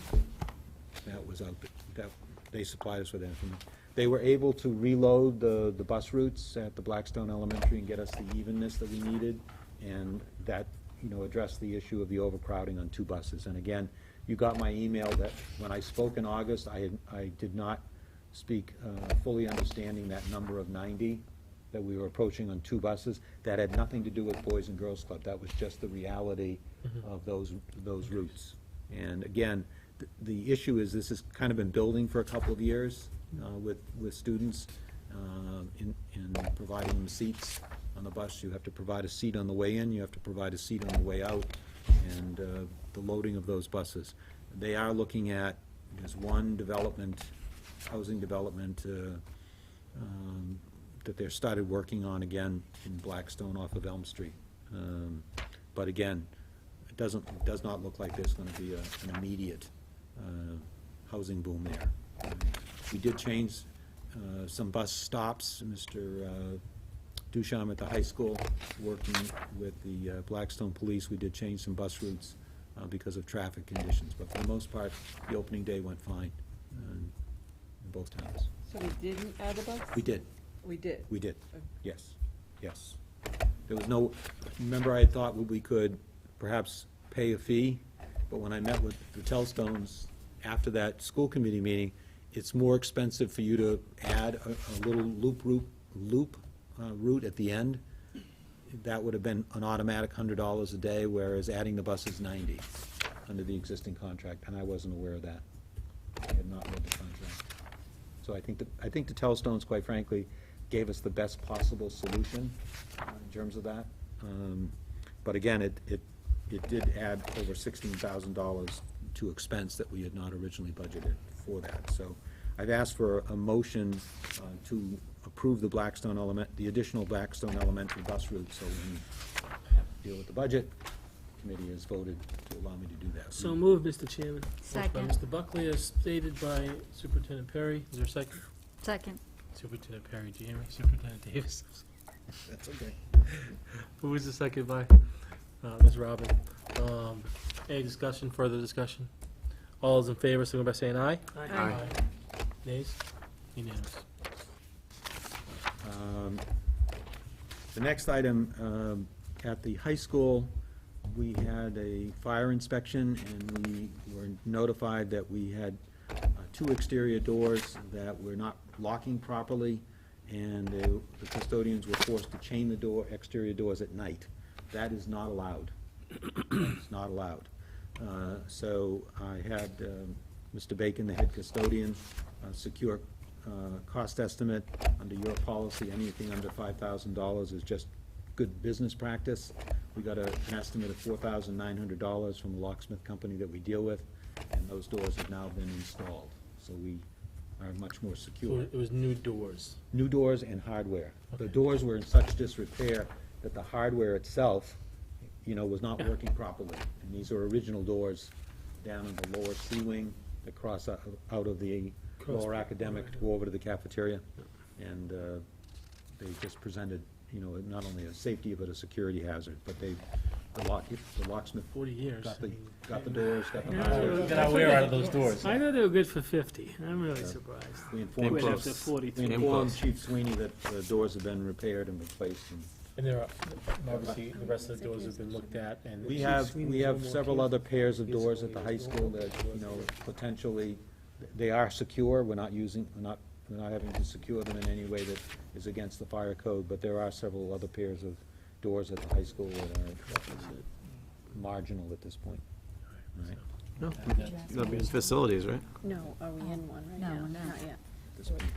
That was out, that, they supplied us with that information. They were able to reload the bus routes at the Blackstone Elementary and get us the evenness that we needed, and that, addressed the issue of the overcrowding on two buses. And again, you got my email that when I spoke in August, I did not speak fully understanding that number of 90 that we were approaching on two buses. That had nothing to do with Boys and Girls Club. That was just the reality of those routes. And again, the issue is this has kind of been building for a couple of years with students in providing them seats on the bus. You have to provide a seat on the way in, you have to provide a seat on the way out, and the loading of those buses. They are looking at, there's one development, housing development, that they're started working on again in Blackstone off of Elm Street. But again, it does not look like there's gonna be an immediate housing boom there. We did change some bus stops. Mr. Ducharme at the high school, working with the Blackstone Police, we did change some bus routes because of traffic conditions. But for the most part, the opening day went fine in both towns. So we didn't add a bus? We did. We did? We did, Okay. yes, yes. There was no, remember I thought we could perhaps pay a fee, but when I met with the Telstones after that school committee meeting, it's more expensive for you to add a little route at the end. That would have been an automatic $100 a day, whereas adding the bus is 90 under the existing contract, and I wasn't aware of that. I had not read the contract. So I think the Telstones, quite frankly, gave us the best possible solution in terms of that. But again, it did add over $16,000 to expense that we had not originally budgeted for that. So I've asked for a motion to approve the additional Blackstone Elementary bus route, so when we deal with the budget, the committee has voted to allow me to do that. So moved, Mr. Chairman. Second. Motion by Mr. Buckley, as stated by Superintendent Perry. Is there a second? Second. Superintendent Perry, do you hear me? Superintendent Davis. That's okay. Who was the second by? Ms. Robin. Any discussion, further discussion? All those in favor, signify by saying aye. Aye. Nays? Unanimous. The next item, at the high school, we had a fire inspection, and we were notified that we had two exterior doors that were not locking properly, and the custodians were forced to chain the exterior doors at night. That is not allowed. It's not allowed. So I had Mr. Bacon, the head custodian, secure cost estimate under your policy. Anything under $5,000 is just good business practice. We got an estimate of $4,900 from the locksmith company that we deal with, and those doors have now been installed. So we are much more So secure. it was new doors. New doors and hardware. The Okay. doors were in such disrepair that the hardware itself, was not Yeah. working properly. And these are original doors down in the lower C wing that cross out of the lower academic to go over to the cafeteria. And they just presented, not only a safety but a security hazard. But the locksmith 40 years. got the I mean, doors, got the Yeah. hardware. Get our wear out of those doors. I know they were good for 50. I'm really surprised. We They informed went Chief- up to 43. we informed Chief Sweeney that the doors have been repaired and replaced, and And there are, obviously, the rest of the doors have been looked at, and. We have several other pairs of doors at the high school that, you know, potentially, they are secure, we're not having to secure them in any way that is against the fire code, but there are several other pairs of doors at the high school that are marginal at this point. Right. No, that'll be in facilities, right? No, are we in one right No, now? we're not. Not yet.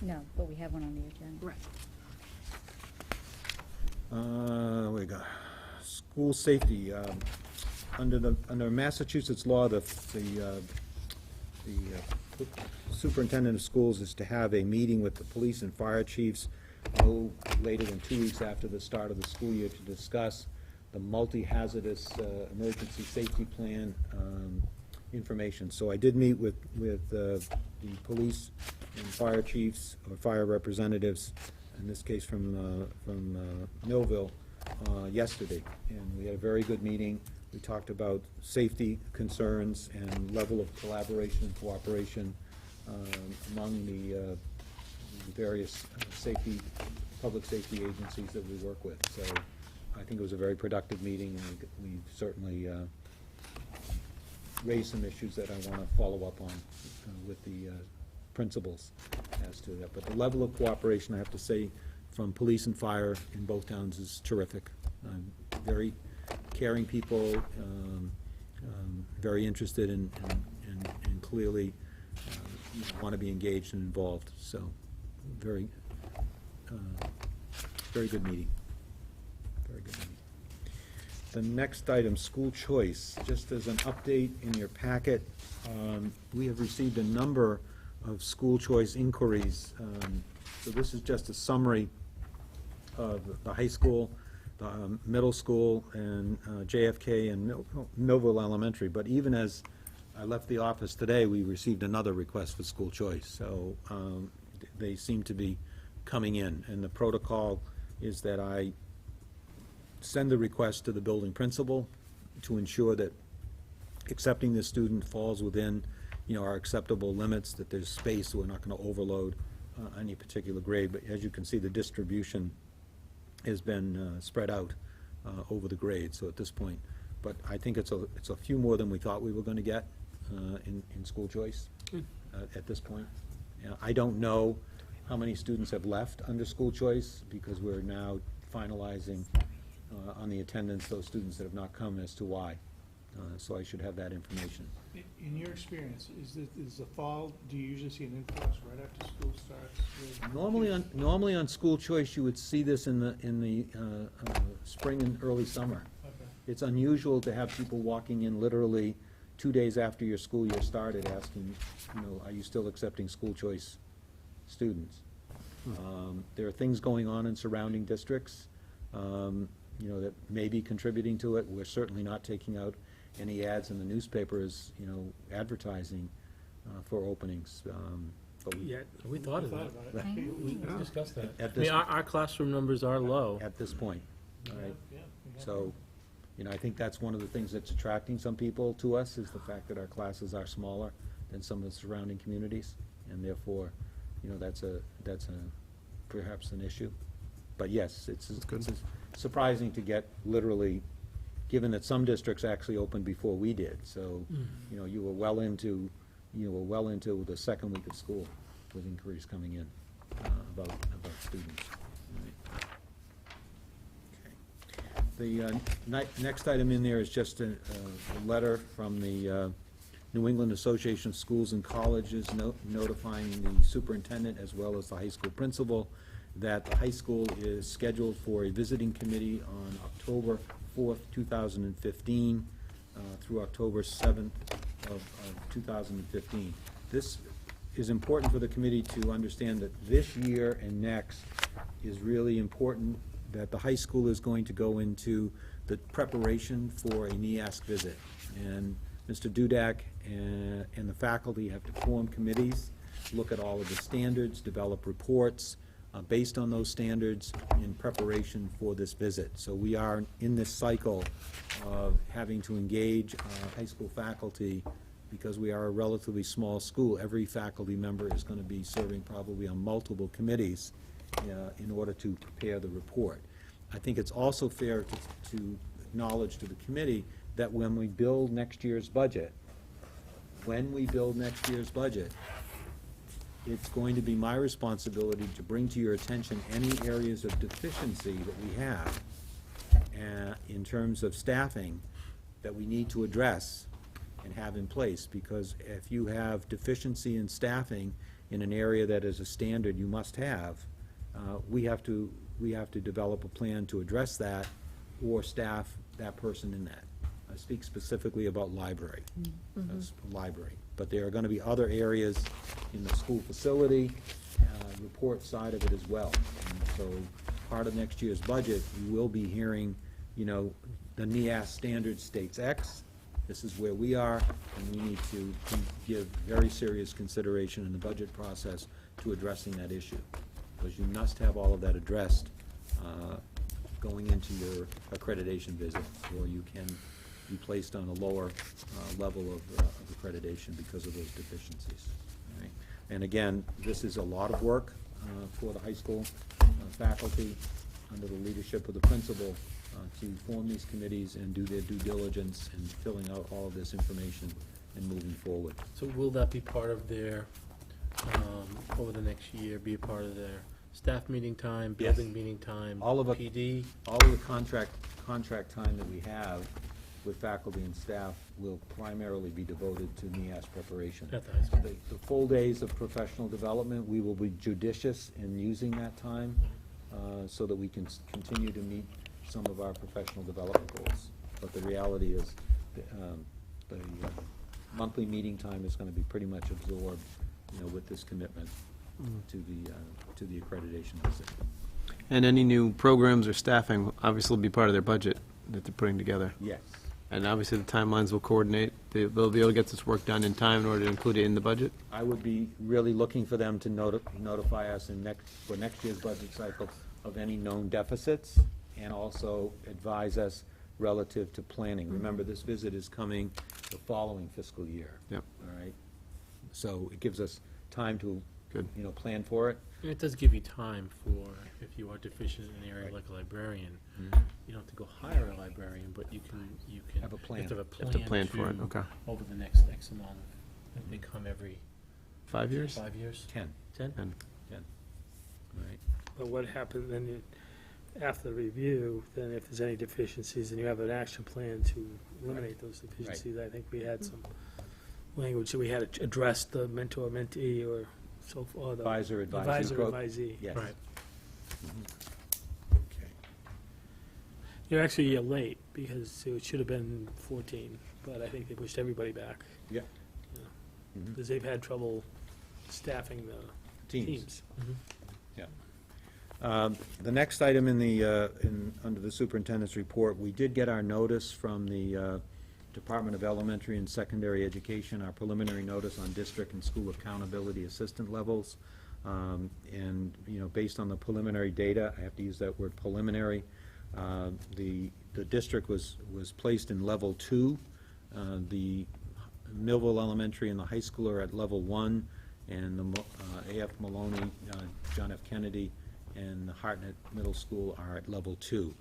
No, but we have one on the agenda. Right. We got school safety. Under Massachusetts law, the superintendent of schools is to have a meeting with the police and fire chiefs no later than 2 weeks after the start of the school year to discuss the multi-hazardous emergency safety plan information. So I did meet with the police and fire chiefs, or fire representatives, in this case from Millville, yesterday. And we had a very good meeting. We talked about safety concerns and level of collaboration and cooperation among the various public safety agencies that we work with. So I think it was a very productive meeting, and we certainly raised some issues that I want to follow up on with the principals as to that. But the level of cooperation, I have to say, from police and fire in both towns is terrific. Very caring people, very interested and clearly want to be engaged and involved. So very good meeting. Very good meeting. The next item, school choice. Just as an update in your packet, we have received a number of school choice inquiries. So this is just a summary of the high school, the middle school, and JFK and Millville Elementary. But even as I left the office today, we received another request for school choice. So they seem to be coming in. And the protocol is that I send the request to the building principal to ensure that accepting this student falls within, you know, our acceptable limits, that there's space, so we're not going to overload any particular grade. But as you can see, the distribution has been spread out over the grades, so at this point. But I think it's a few more than we thought we were going to get in school choice at this point. I don't know how many students have left under school choice, because we're now finalizing on the attendance, those students that have not come, as to why. So I should have that information. In your experience, is the fall, do you usually see an influx right after school starts? Normally on school choice, you would see this in the spring and early summer. Okay. It's unusual to have people walking in literally 2 days after your school year started, asking, you know, are you still accepting school choice students? There are things going on in surrounding districts, you know, that may be contributing to it. We're certainly not taking out any ads in the newspapers, you know, advertising for openings. But We thought of that. about it. We discussed that. At I mean, this- our classroom numbers are low. At this point, all right? Yeah, yeah. So, you know, I think that's one of the things that's attracting some people to us, is the fact that our classes are smaller than some of the surrounding communities, and therefore, you know, that's perhaps an issue. But yes, it's surprising to get literally, given that some districts actually opened before we did. So, you know, you were well into the second week of school with inquiries coming in about students. Right. Okay. The next item in there is just a letter from the New England Association of Schools and Colleges notifying the superintendent as well as the high school principal that the high school is scheduled for a visiting committee on October 4th, 2015, through October 7th of 2015. This is important for the committee to understand that this year and next is really important, that the high school is going to go into the preparation for a NEASC visit. And Mr. Dudak and the faculty have to form committees, look at all of the standards, develop reports based on those standards in preparation for this visit. So we are in this cycle of having to engage high school faculty, because we are a relatively small school. Every faculty member is going to be serving probably on multiple committees in order to prepare the report. I think it's also fair to acknowledge to the committee that when we build next year's budget, it's going to be my responsibility to bring to your attention any areas of deficiency that we have in terms of staffing that we need to address and have in place, because if you have deficiency in staffing in an area that is a standard you must have, we have to develop a plan to address that or staff that person in that. I speak specifically about library, but there are going to be other areas in the school facility, report side of it as well. And so part of next year's budget, you will be hearing, the NEAS standard states X, this is where we are, and we need to give very serious consideration in the budget process to addressing that issue, because you must have all of that addressed going into your accreditation visit, or you can be placed on a lower level of accreditation because of those deficiencies. All right? And again, this is a lot of work for the high school faculty under the leadership of the principal to form these committees and do their due diligence in filling out all of this information and moving forward. So will that be part of their, over the next year, be a part of their staff meeting time, Yes. building meeting time, All of it. PD? All of the contract time that we have with faculty and staff will primarily be devoted to NEAS preparation. At the high school. The full days of professional development, we will be judicious in using that time so that we can continue to meet some of our professional development goals. But the reality is, the monthly meeting time is going to be pretty much absorbed, with this commitment to the accreditation visit. And any new programs or staffing obviously will be part of their budget that they're putting together. Yes. And obviously the timelines will coordinate. They'll be able to get this work done in time in order to include it in the budget. I would be really looking for them to notify us for next year's budget cycle of any known deficits, and also advise us relative to planning. Remember, this visit is coming the following fiscal year. Yep. All right? So it gives us time to, Good. plan for it. And it does give you time for, if you are deficient in an area Right. like a librarian, Mhm. you don't have to go hire a librarian, but you can. Have a plan. You have to have a You have to plan for it, to- okay. Over the next X amount of, if they come every 5 years? 5 years? 10. 10? And All right. But what happens then, after the review, then if there's any deficiencies, and you have an action plan to eliminate those deficiencies, I think we had some language that we had to address the mentor-mentee or so forth. Advisor, advisee. Advisor-advisee. Yes. Right. Okay. You're actually a year late, because it should have been 14, but I think they pushed everybody back, Yeah. Mhm. because they've had trouble staffing the teams. Mhm. The next item under the superintendent's report, we did get our notice from the Department of Elementary and Secondary Education, our preliminary notice on district and school accountability assistant levels. And, based on the preliminary data, I have to use that word preliminary, the district was placed in level 2. The Millville Elementary and the high school are at level 1, and the A.F. Maloney, John F. Kennedy, and the Hartnett Middle School are at level 2.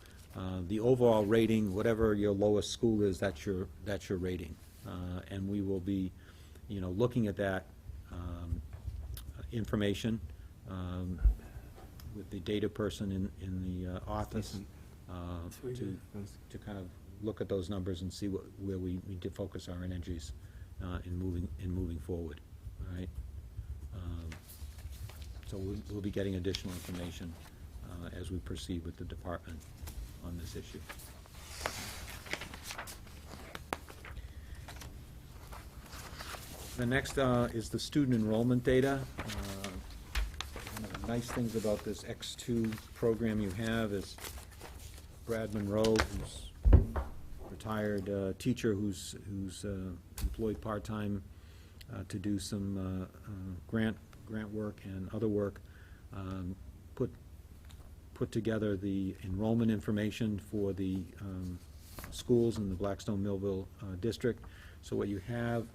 The overall rating, whatever your lowest school is, that's your rating. And we will be, looking at that information with the data person in the office to kind of look at those numbers and see where we need to focus our energies in moving forward. All right. So we'll be getting additional information as we proceed with the department on this issue. The next is the student enrollment data. One of the nice things about this X2 program you have is Brad Monroe, who's retired teacher who's employed part-time to do some grant work and other work, put together the enrollment information for the schools in the Blackstone Millville district. So what you have,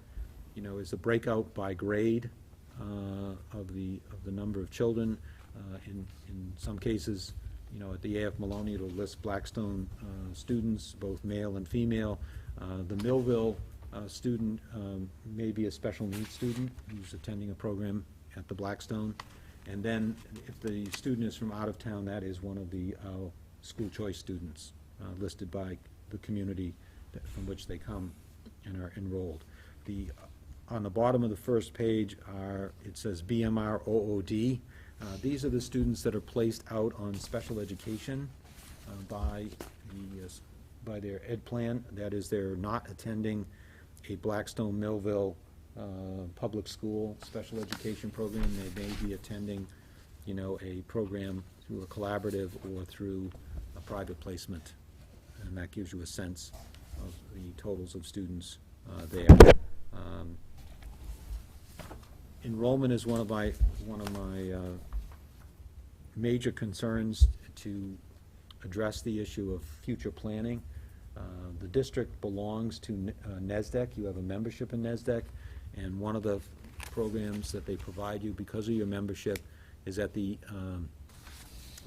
is a breakout by grade of the number of children. In some cases, at the AF Maloney, it'll list Blackstone students, both male and female. The Millville student may be a special needs student who's attending a program at the Blackstone. And then if the student is from out of town, that is one of the school choice students listed by the community from which they come and are enrolled. On the bottom of the first page it says BMR OOD. These are the students that are placed out on special education by their ed plan. That is, they're not attending a Blackstone Millville public school special education program. They may be attending, a program through a collaborative or through a private placement. And that gives you a sense of the totals of students there. Enrollment is one of my major concerns to address the issue of future planning. The district belongs to NESDEC. You have a membership in NESDEC, and one of the programs that they provide you because of your membership is at the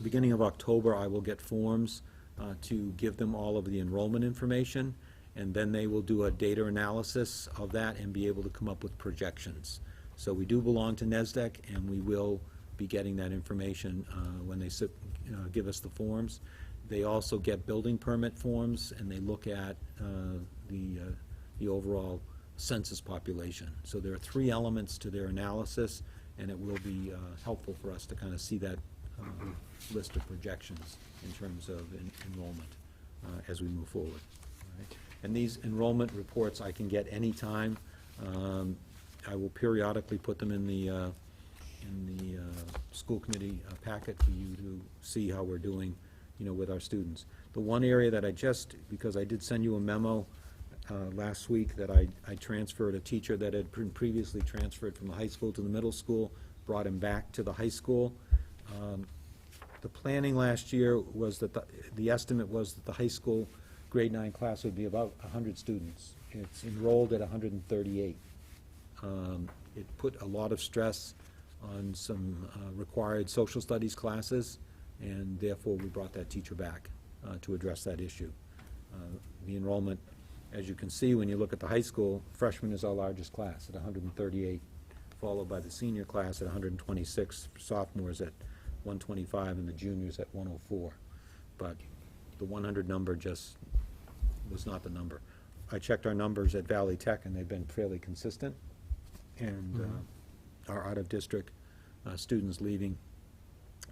beginning of October, I will get forms to give them all of the enrollment information, and then they will do a data analysis of that and be able to come up with projections. So we do belong to NESDEC, and we will be getting that information when they give us the forms. They also get building permit forms, and they look at the overall census population. So there are 3 elements to their analysis, and it will be helpful for us to kind of see that list of projections in terms of enrollment as we move forward. All right? And these enrollment reports I can get anytime. I will periodically put them in the school committee packet for you to see how we're doing, with our students. The one area that because I did send you a memo last week that I transferred a teacher that had previously transferred from the high school to the middle school, brought him back to the high school. The planning last year was that the estimate was that the high school grade 9 class would be about 100 students. It's enrolled at 138. It put a lot of stress on some required social studies classes, and therefore we brought that teacher back to address that issue. The enrollment, as you can see when you look at the high school, freshman is our largest class at 138, followed by the senior class at 126, sophomores at 125, and the juniors at 104. But the 100 number just was not the number. I checked our numbers at Valley Tech, and they've been fairly consistent, and our out-of-district students leaving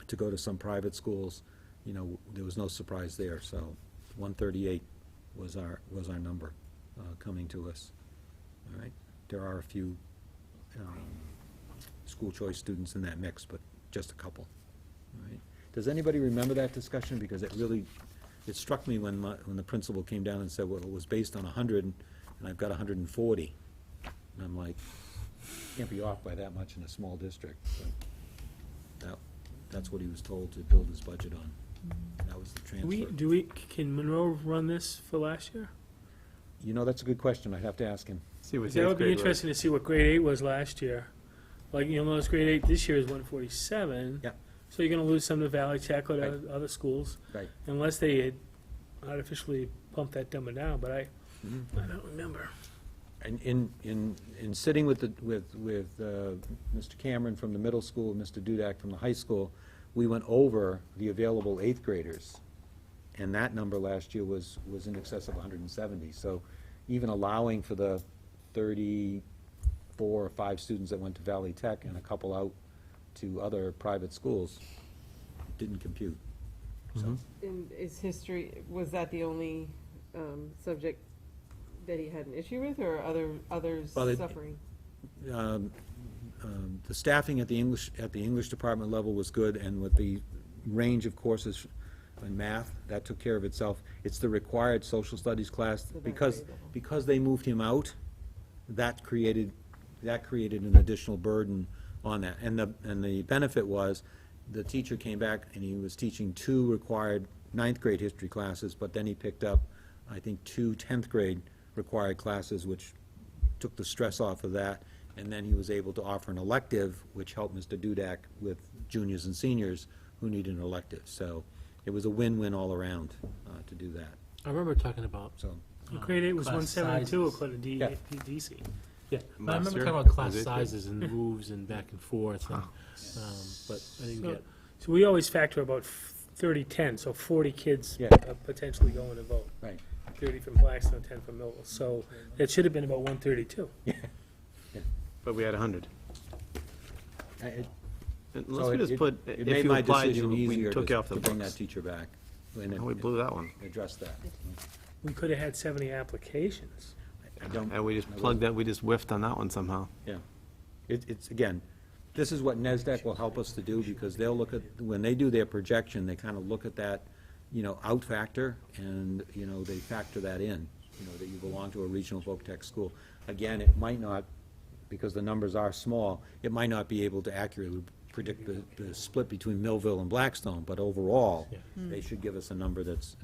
to go to some private schools, there was no surprise there. So 138 was our number coming to us. All right. There are a few school choice students in that mix, but just a couple. All right. Does anybody remember that discussion? Because it struck me when the principal came down and said, well, it was based on 100, and I've got 140. And I'm like, can't be off by that much in a small district. But that's what he was told to build his budget on. That was the transfer. Can Monroe run this for last year? That's a good question. I'd have to ask him. See what That would be grade was. interesting to see what grade 8 was last year. Like, notice grade 8 this year is 147. Yeah. So you're going to lose some to Valley Tech or to Right. other schools, Right. unless they had artificially pumped that number down, but I don't remember. And in sitting with Mr. Cameron from the middle school, Mr. Dudak from the high school, we went over the available 8th graders, and that number last year was in excess of 170. So even allowing for the 34 or 5 students that went to Valley Tech and a couple out to other private schools, didn't compute. So, In his history, was that the only subject that he had an issue with, or others Well, suffering? the staffing at the English department level was good, and with the range of courses in math, that took care of itself. It's the required social studies class, So that because grade level. because they moved him out, that created an additional burden on that. And the benefit was, the teacher came back and he was teaching 2 required 9th grade history classes, but then he picked up, I think, 2 10th grade required classes, which took the stress off of that, and then he was able to offer an elective, which helped Mr. Dudak with juniors and seniors who needed an elective. So it was a win-win all around to do that, I remember talking about. so. Grade 8 was class 172 sizes. according to Yeah. DC. Yeah, but I Last remember year? talking about class Was it? sizes and moves and back and forth, and, but I didn't So- get. So we always factor about 30-10, so 40 kids Yeah. potentially going to vote. Right. 30 from Blackstone, 10 from Millville. So it should have been about 132. But we had 100. It- Unless so we it- just it- put, It if made you my applied, decision we easier took you off to the bring that books. teacher back and And we blew that one. address that. We could have had 70 applications. I don't. And we just I plugged that, we just whiffed on that one somehow. Yeah. It's, again, this is what NESDEC will help us to do, because they'll look at, when they do their projection, they kind of look at that, out factor, and, they factor that in, that you belong to a regional voc tech school. Again, it might not, because the numbers are small, it might not be able to accurately predict the split between Millville and Blackstone, but overall, Yeah. they should give us a number that's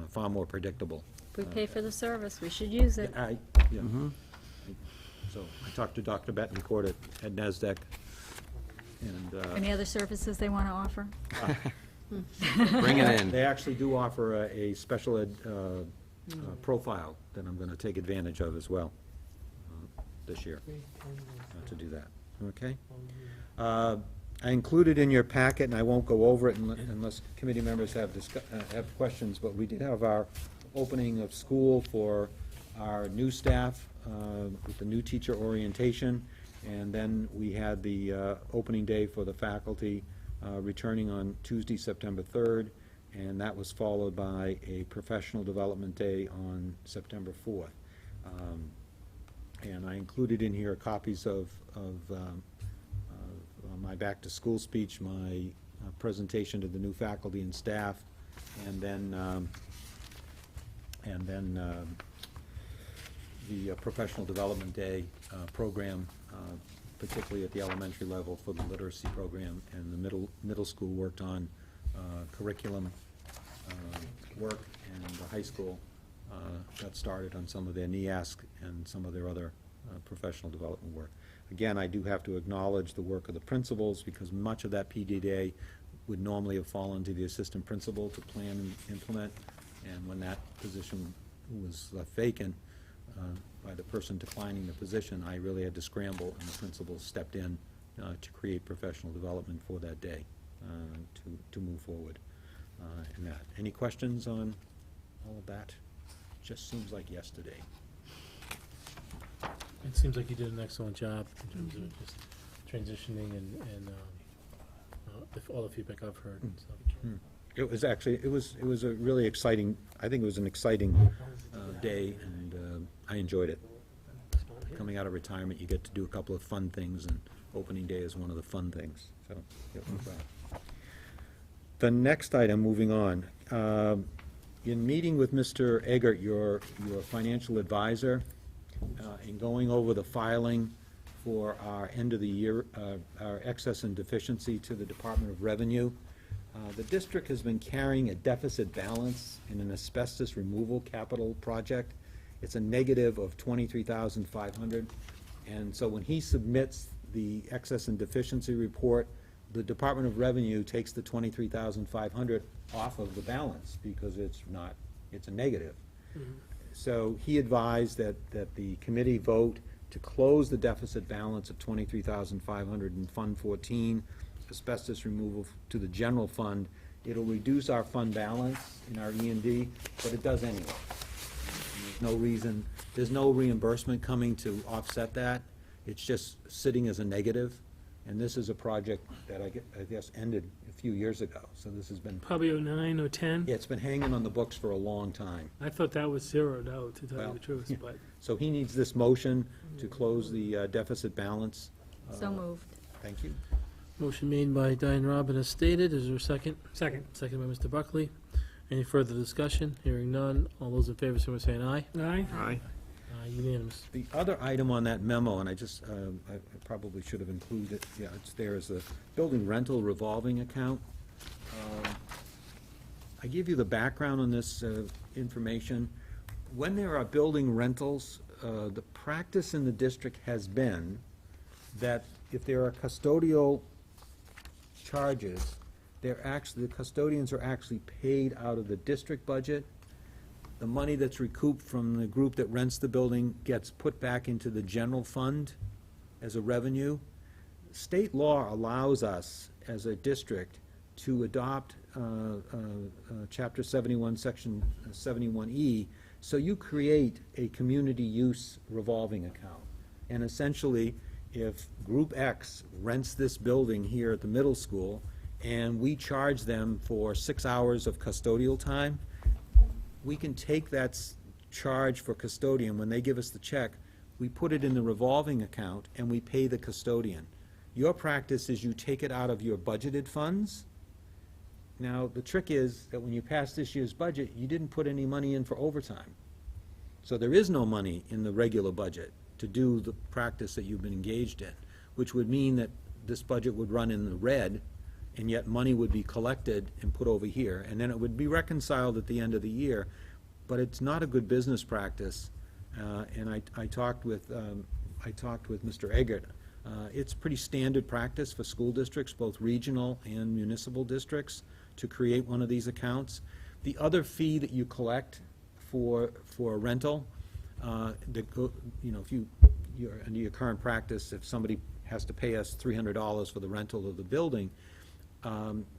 far more predictable. If we pay for the service, we should use it. Yeah. So I talked to Dr. Betancourt at NESDEC, and Any other services they want to offer? Bring it in. they actually do offer a special ed profile that I'm going to take advantage of as well this year to do that, okay? I included in your packet, and I won't go over it unless committee members have questions, but we did have our opening of school for our new staff with the new teacher orientation, and then we had the opening day for the faculty returning on Tuesday, September 3rd, and that was followed by a professional development day on September 4th. And I included in here copies of my back-to-school speech, my presentation to the new faculty and staff, and then the professional development day program, particularly at the elementary level for the literacy program, and the middle school worked on curriculum work, and the high school got started on some of their NEASC and some of their other professional development work. Again, I do have to acknowledge the work of the principals, because much of that PD day would normally have fallen to the assistant principal to plan and implement, and when that position was left vacant by the person declining the position, I really had to scramble, and the principal stepped in to create professional development for that day to move forward in that. Any questions on all of that? Just seems like yesterday. It seems like you did an excellent job in terms of just transitioning and all the feedback I've heard and stuff. It was actually, it was a really exciting, I think it was an exciting day, and I enjoyed it. Coming out of retirement, you get to do a couple of fun things, and opening day is one of the fun things, so it went well. The next item, moving on. In meeting with Mr. Eggert, your financial advisor, in going over the filing for our end of the year, our excess and deficiency to the Department of Revenue, the district has been carrying a deficit balance in an asbestos removal capital project. It's a negative of $23,500. And so when he submits the excess and deficiency report, the Department of Revenue takes the $23,500 off of the balance, because it's a negative. So he advised that the committee vote to close the deficit balance of $23,500 in Fund 14, asbestos removal to the general fund. It'll reduce our fund balance in our E&D, but it does anyway. There's no reason, there's no reimbursement coming to offset that. It's just sitting as a negative, and this is a project that I guess ended a few years ago, so this has been, Probably 09 or 10. yeah, it's been hanging on the books for a long time. I thought that was zeroed out, to tell Well, you the truth, yeah. but So he needs this motion to close the deficit balance. So moved. Thank you. Motion made by Diane Robin as stated. Is there a second? second. Second by Mr. Buckley. Any further discussion? Hearing none. All those in favor, say saying aye. Aye. Aye. Unanimous. The other item on that memo, and I just, I probably should have included it, yeah, it's there, is the building rental revolving account. I give you the background on this information. When there are building rentals, the practice in the district has been that if there are custodial charges, the custodians are actually paid out of the district budget. The money that's recouped from the group that rents the building gets put back into the general fund as a revenue. State law allows us, as a district, to adopt Chapter 71, Section 71E, so you create a community use revolving account. And essentially, if Group X rents this building here at the middle school, and we charge them for 6 hours of custodial time, we can take that charge for custodian, when they give us the check, we put it in the revolving account and we pay the custodian. Your practice is you take it out of your budgeted funds. Now, the trick is that when you pass this year's budget, you didn't put any money in for overtime. So there is no money in the regular budget to do the practice that you've been engaged in, which would mean that this budget would run in the red, and yet money would be collected and put over here, and then it would be reconciled at the end of the year. But it's not a good business practice, and I talked with Mr. Eggert. It's pretty standard practice for school districts, both regional and municipal districts, to create one of these accounts. The other fee that you collect for a rental, if you're under your current practice, if somebody has to pay us $300 for the rental of the building,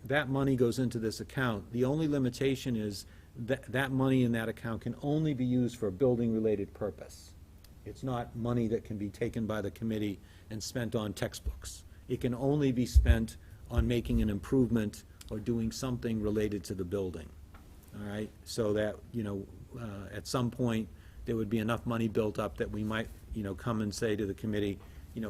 that money goes into this account. The only limitation is that money in that account can only be used for a building-related purpose. It's not money that can be taken by the committee and spent on textbooks. It can only be spent on making an improvement or doing something related to the building, all right? So that, at some point, there would be enough money built up that we might, come and say to the committee,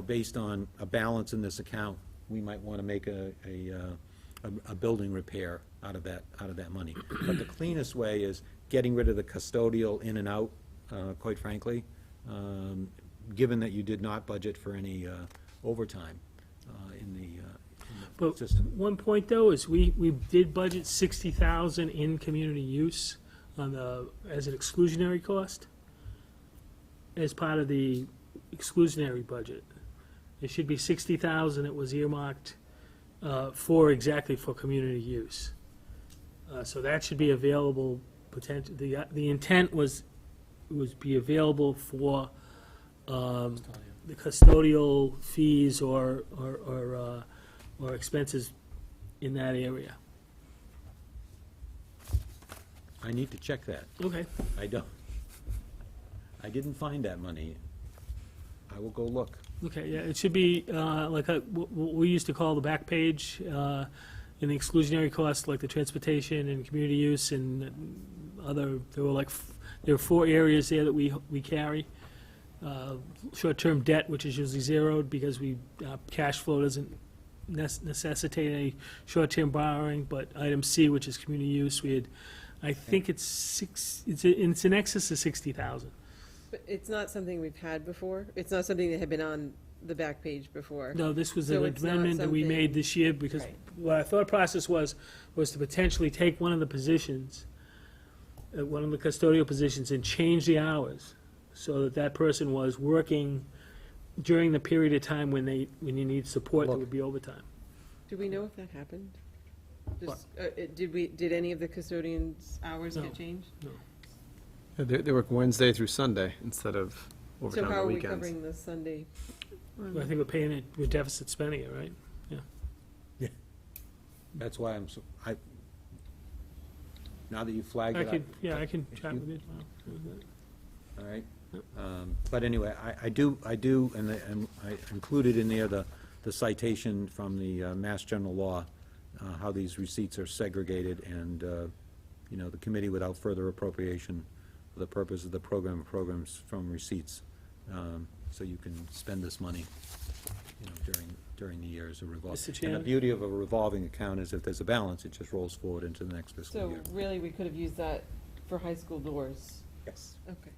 based on a balance in this account, we might want to make a building repair out of that money. But the cleanest way is getting rid of the custodial in and out, quite frankly, given that you did not budget for any overtime in the But system. one point, though, is we did budget 60,000 in community use as an exclusionary cost, as part of the exclusionary budget. It should be 60,000 that was earmarked exactly for community use. So that should be available, the intent was be available for the custodial fees or expenses in that area. I need to check that. Okay. I didn't find that money. I will go look. Okay, yeah, it should be like what we used to call the back page in the exclusionary costs, like the transportation and community use and other, there were 4 areas there that we carry. Short-term debt, which is usually zeroed because cash flow doesn't necessitate any short-term borrowing, but item C, which is community use, we had, I think it's in excess of 60,000. But it's not something we've had before? It's not something that had been on the back page before? No, this was So an it's not amendment that we something- made this year, because Right. what our thought process was to potentially take one of the positions, one of the custodial positions, and change the hours, so that person was working during the period of time when you need support, that Look. would be overtime. Do we know if that happened? Did any of the custodians' hours No. get changed? They work Wednesday through Sunday instead of So overtime how on are the we weekends. covering the Sunday? I think we're paying it, we're deficit spending it, right? That's why now that you flagged it up. I can chat with you tomorrow. All right? But anyway, I do, and I included in there the citation from the Mass General Law, how these receipts are segregated, and, the committee without further appropriation for the purpose of the programs from receipts. So you can spend this money, during the year as a revolving. Mr. And the Chairman? beauty of a revolving account is if there's a balance, it just rolls forward into the next fiscal So year. really, we could have used that for high school doors? Yes, Okay.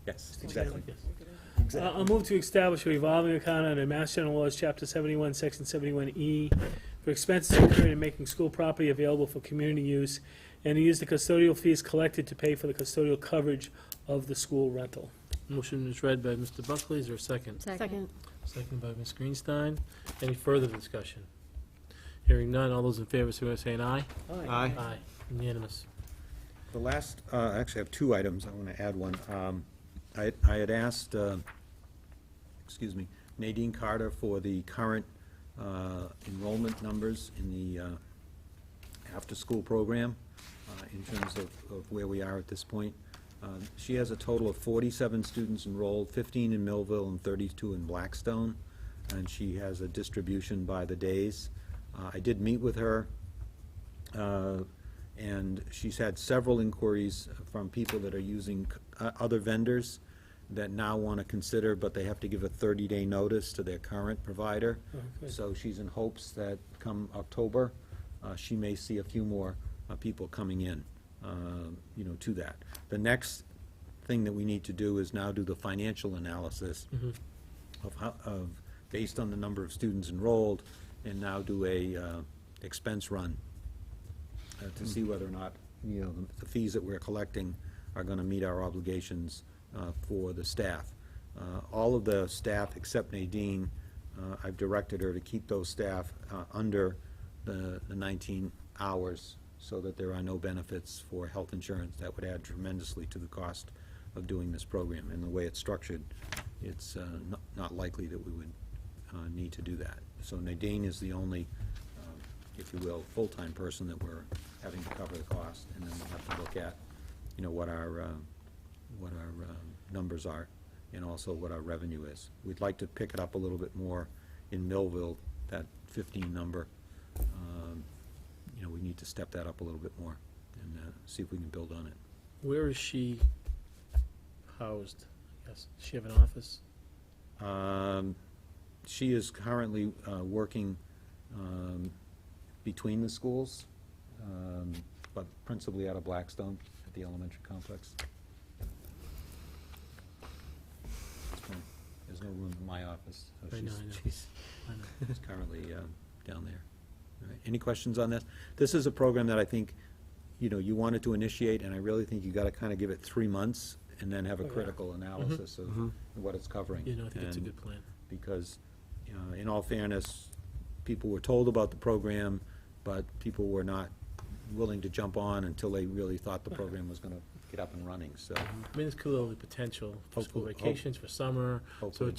yes, Mr. exactly. Chairman, yes. I'll move to establish a revolving account under Mass General Laws, Chapter 71, Section 71E, for expenses incurred in making school property available for community use, and to use the custodial fees collected to pay for the custodial coverage of the school rental. Motion is read by Mr. Buckley. Is there a second? Second. Second by Ms. Greenstein. Any further discussion? Hearing none, all those in favor, so by saying aye. Aye. Aye, unanimous. The last, actually, I have two items. I want to add one. I had asked, Nadine Carter for the current enrollment numbers in the after-school program in terms of where we are at this point. She has a total of 47 students enrolled, 15 in Millville and 32 in Blackstone, and she has a distribution by the days. I did meet with her, and she's had several inquiries from people that are using other vendors that now want to consider, but they have to give a 30-day notice to their current provider. Okay. So she's in hopes that come October, she may see a few more people coming in, to that. The next thing that we need to do is now do the financial analysis Mhm. of based on the number of students enrolled, and now do a expense run to see whether or not, the fees that we're collecting are going to meet our obligations for the staff. All of the staff, except Nadine, I've directed her to keep those staff under the 19 hours so that there are no benefits for health insurance. That would add tremendously to the cost of doing this program. And the way it's structured, it's not likely that we would need to do that. So Nadine is the only, if you will, full-time person that we're having to cover the cost. And then we'll have to look at, what our numbers are, and also what our revenue is. We'd like to pick it up a little bit more in Millville, that 15 number. We need to step that up a little bit more and see if we can build on it. Where is she housed, I guess? Does she have an office? She is currently working between the schools, but principally out of Blackstone at the elementary complex. There's no room in my office, so I know, I know. she's I know. currently down there. All right. Any questions on this? This is a program that I think, you wanted to initiate, and I really think you gotta kind of give it 3 months and then have a Oh, yeah. critical analysis of Mhm. what it's covering. I think it's a And good plan. because, in all fairness, people were told about the program, but people were not willing to jump on until they really thought the program was gonna get up and running, so. I mean, it's clearly potential for school Hopefully- vacations, for summer, so Hopefully.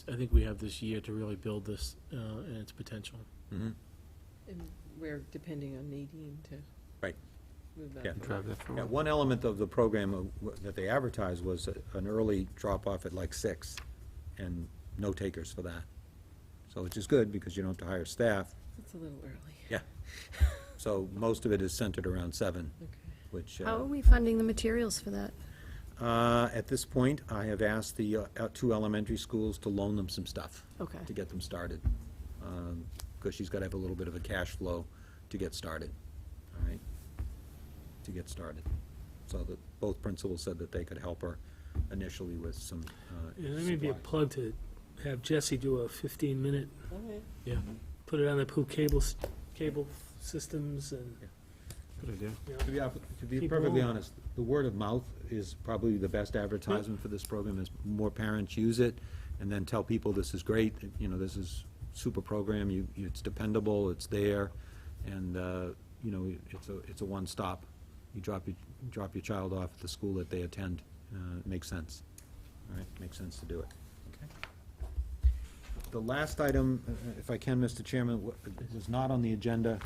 I think we have this year to really build this, and its potential. Mhm. And we're depending on Nadine to Right. move that Yeah. forward. Drive that Yeah, forward. one element of the program that they advertised was an early drop-off at like 6, and no takers for that. So, which is good, because you don't have to hire staff. It's a little early. Yeah. So most of it is centered around 7, Okay. which. How are we funding the materials for that? At this point, I have asked the 2 elementary schools to loan them some stuff Okay. to get them started, because she's got to have a little bit of a cash flow to get started, all right? To get started. So that both principals said that they could help her initially with some Yeah, that may be a supplies. plug to have Jesse do a 15-minute, All right. Yeah. put it on the cable systems and, Good idea. To be Keep perfectly rolling. honest, the word of mouth is probably the best advertisement for this program, as more parents use it, and then tell people this is great, this is super program, it's dependable, it's there, and, it's a one-stop. You drop your child off at the school that they attend, it makes sense, all right, makes sense to do it. Okay. The last item, if I can, Mr. Chairman, was not on the agenda.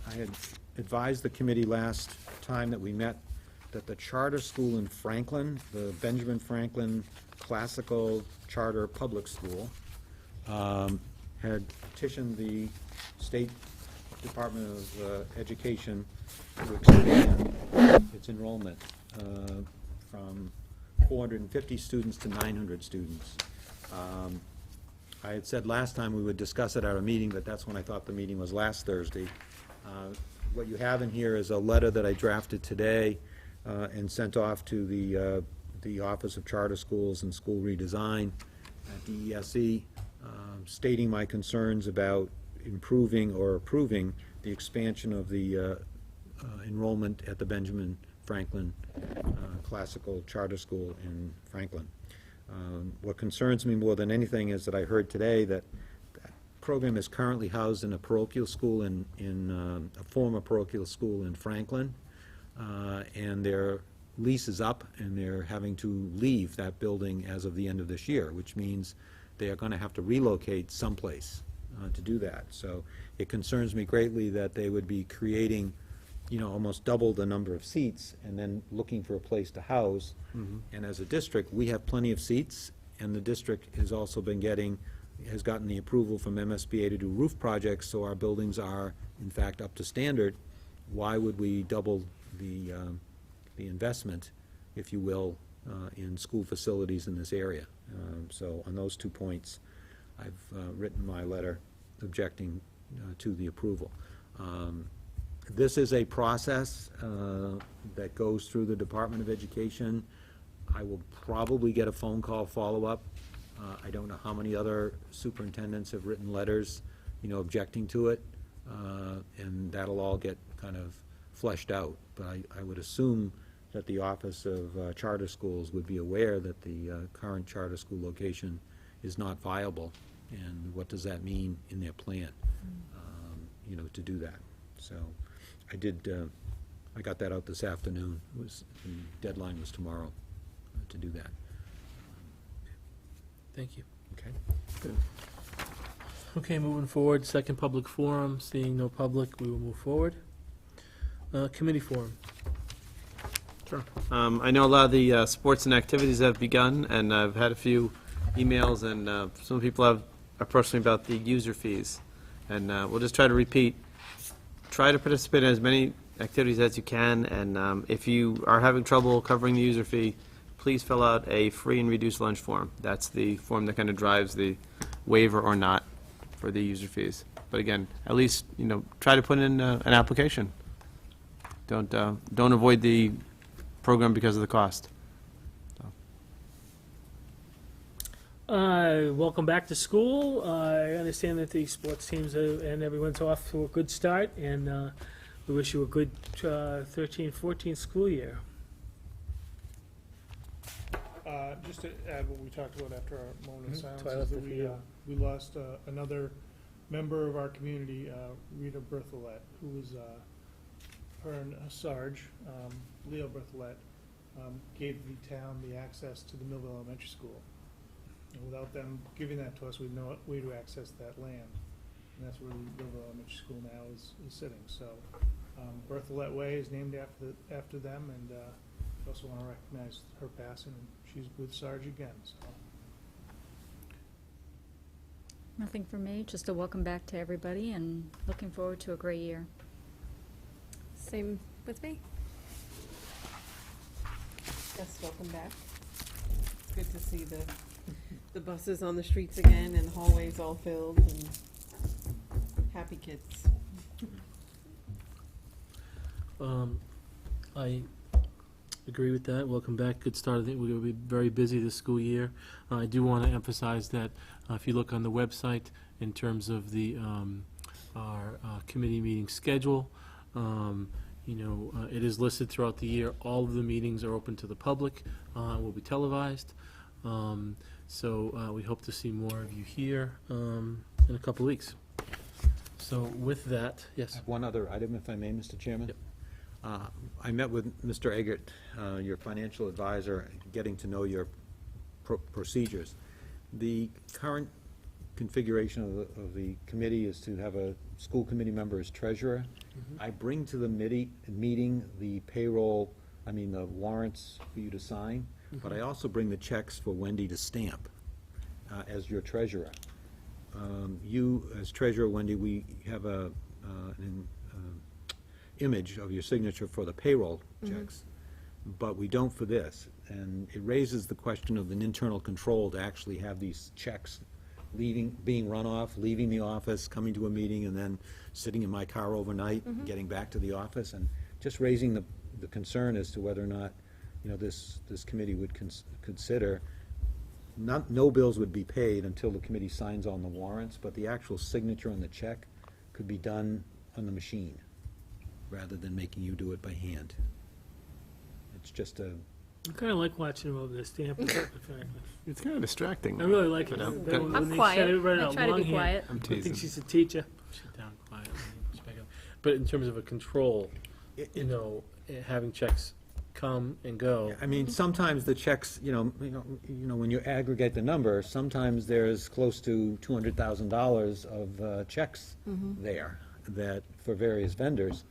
I had advised the committee last time that we met that the charter school in Franklin, the Benjamin Franklin Classical Charter Public School, had petitioned the State Department of Education to expand its enrollment from 450 students to 900 students. I had said last time we would discuss it at our meeting, but that's when I thought the meeting was last Thursday. What you have in here is a letter that I drafted today and sent off to the Office of Charter Schools and School Redesign at DESE, stating my concerns about improving or approving the expansion of the enrollment at the Benjamin Franklin Classical Charter School in Franklin. What concerns me more than anything is that I heard today that program is currently housed in a parochial school in a former parochial school in Franklin, and their lease is up, and they're having to leave that building as of the end of this year, which means they are going to have to relocate someplace to do that. So it concerns me greatly that they would be creating, almost double the number of seats and then looking for a place to house. And as a district, we have plenty of seats, and the district has also has gotten the approval from MSBA to do roof projects, so our buildings are, in fact, up to standard. Why would we double the investment, if you will, in school facilities in this area? So on those 2 points, I've written my letter objecting to the approval. This is a process that goes through the Department of Education. I will probably get a phone call follow-up. I don't know how many other superintendents have written letters, objecting to it, and that'll all get kind of fleshed out. But I would assume that the Office of Charter Schools would be aware that the current charter school location is not viable, and what does that mean in their plan, to do that. So I got that out this afternoon. The deadline was tomorrow to do that. Thank you. Okay. Good. Okay, moving forward, second public forum, seeing no public, we will move forward. Committee forum. Sure. I know a lot of the sports and activities have begun, and I've had a few emails, and some people have approached me about the user fees. And we'll just try to repeat. Try to participate in as many activities as you can, and if you are having trouble covering the user fee, please fill out a free and reduced lunch form. That's the form that kind of drives the waiver or not for the user fees. But again, at least, try to put in an application. Don't avoid the program because of the cost. Welcome back to school. I understand that the sports teams and everyone's off to a good start, and we wish you a good 13-14 school year. Just to add what we talked about after our moment of silence, Twilight is that of the we lost another member of our community, Rita Bertholet, who was her and Sarge, Leo Bertholet, gave the town the access to the Millville Elementary School. And without them giving that to us, we had no way to access that land. And that's where the Millville Elementary School now is sitting. So Bertholet Way is named after them, and we also want to recognize her passing. And she's with Sarge again. So. Nothing for me, just a welcome back to everybody, and looking forward to a great year. Same with me. Yes, welcome back. It's good to see the buses on the streets again and the hallways all filled and happy kids. I agree with that. Welcome back. Good start. I think we're going to be very busy this school year. I do want to emphasize that if you look on the website in terms of the our committee meeting schedule, it is listed throughout the year. All of the meetings are open to the public, will be televised. So we hope to see more of you here in a couple of weeks. So with that, yes. One other item, if I may, Mr. Chairman. Yep. I met with Mr. Eggert, your financial advisor, getting to know your procedures. The current configuration of the committee is to have a school committee member as treasurer. Mm-hmm. I bring to the meeting the payroll, the warrants for you to sign, but I also bring the checks for Wendy to stamp as your treasurer. You, as treasurer, Wendy, we have an image of your signature for the payroll checks, but we don't for this. And it raises the question of an internal control to actually have these checks being run off, leaving the office, coming to a meeting, and then sitting in my car overnight, and getting back to the office, and just raising the concern as to whether or not, this committee would consider, no bills would be paid until the committee signs on the warrants, but the actual signature on the check could be done on the machine, rather than making you do it by hand. It's just a I kind of like watching them over there stamping. In fact. It's kind of distracting. I really like it. But, When I'm they quiet. said it right I out try to be longhand, quiet. I'm I think teasing. she's a teacher. Sit down quietly, respect it. But in terms of a control, you know, having checks come and go. I mean, sometimes the checks, when you aggregate the number, sometimes there's close to $200,000 of checks there that, for various vendors.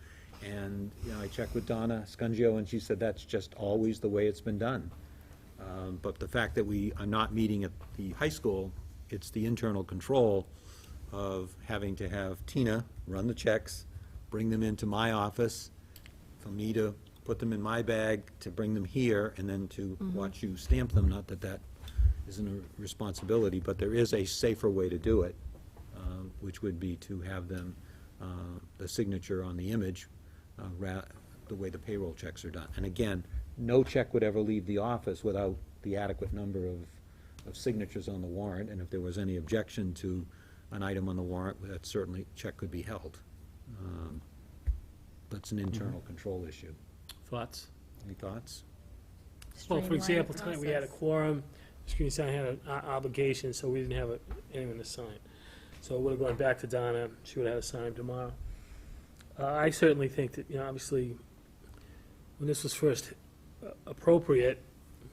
And, I checked with Donna Scungio, and she said that's just always the way it's been done. But the fact that we are not meeting at the high school, it's the internal control of having to have Tina run the checks, bring them into my office, for me to put them in my bag, to bring them here, and then to watch you stamp them. Not that that isn't a responsibility, but there is a safer way to do it, which would be to have them, the signature on the image, the way the payroll checks are done. And again, no check would ever leave the office without the adequate number of signatures on the warrant, and if there was any objection to an item on the warrant, that certainly check could be held. That's an internal control issue. Thoughts? Any thoughts? Well, for Streamline the example, tonight we had a process. quorum, Screen Sign had an obligation, so we didn't have anyone to sign. So it would have gone back to Donna, she would have had to sign them tomorrow. I certainly think that, obviously, when this was first appropriate,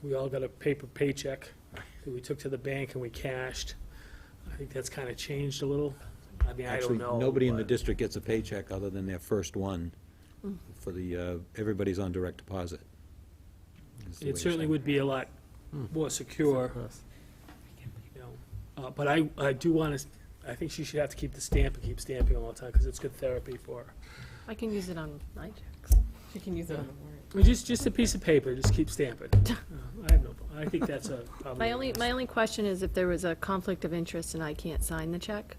we all got a paper paycheck that we took to the bank and we cashed. I think that's kind of changed a little. I mean, I Actually, don't know. nobody in the but- district gets a paycheck other than their first one. For the, everybody's on direct deposit. is the way It to certainly say would be a lot more secure, but I do want to, I think she should have to keep the stamp and keep stamping all the time, because it's good therapy for her. I can use it on my checks. You can use it on the warrant. I mean, just a piece of paper, just keep stamping. I have no, I think that's a probably. My only question is if there was a conflict of interest and I can't sign the check,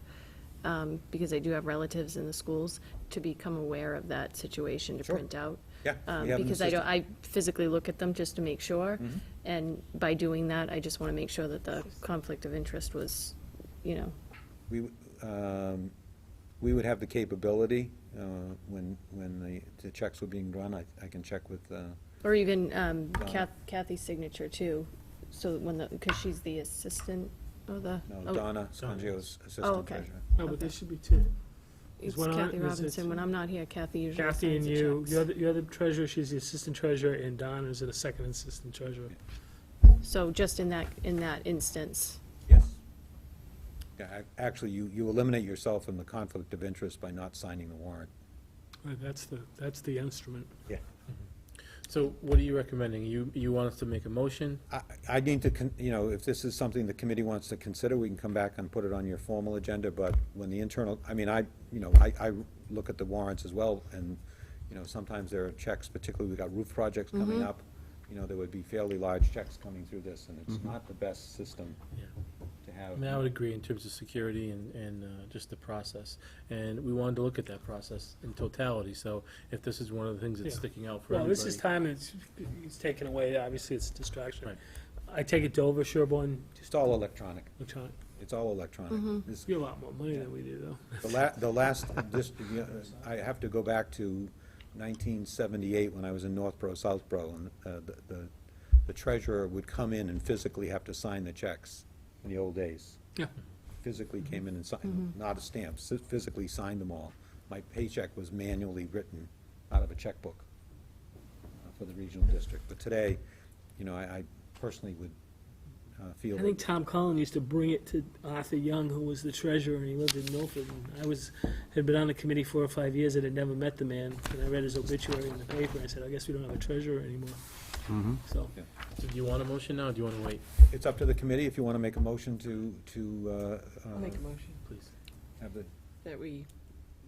because I do have relatives in the schools, to become aware of that situation to Sure. print out. Yeah, we have an Because assistant. I physically look at them just to make sure. Mhm. And by doing that, I just want to make sure that the conflict of interest was, We would have the capability, when the checks were being run, I can check with, or even Kathy's signature too, so that when because she's the assistant of the. no, Donna Scungio's Oh, assistant okay. treasurer. No, but there should be two. It's Is one on- Kathy is it- Robinson. When I'm not here, Kathy usually Kathy and signs the you, checks. you're the treasurer, she's the assistant treasurer, and Don is the second assistant treasurer. So just in that instance, Yes. Yeah, actually, you eliminate yourself from the conflict of interest by not signing the warrant. That's the instrument. Yeah. So what are you recommending? You want us to make a motion? I need to, if this is something the committee wants to consider, we can come back and put it on your formal agenda, but when the internal, I look at the warrants as well, and, sometimes there are checks, particularly we've got roof projects coming up, there would be fairly large checks coming through this, and it's not the best system Yeah. to I have. mean, I would agree in terms of security and just the process. And we wanted to look at that process in totality, so if this is one of the things that's Yeah. sticking out for Well, everybody. this is time it's taken away, obviously it's a distraction. Right. I take it Dover, Sherborne, It's all electronic. electronic. It's all electronic. This- You get a lot more money than we do, though. The last, I have to go back to 1978, when I was in Northborough, Southborough, and the treasurer would come in and physically have to sign the checks in the old days. Yeah. Physically came in and signed, not a stamp, physically signed them all. My paycheck was manually written out of a checkbook for the regional district. But today, I personally would feel. I think Tom Cullen used to bring it to Arthur Young, who was the treasurer, and he lived in Milford. And I had been on the committee 4 or 5 years and had never met the man, and I read his obituary in the paper, and I said, I guess we don't have a treasurer anymore. So, So do you want a motion now, or do you want to wait, It's up to the committee if you want to make a motion to I'll make a motion please? have the, that we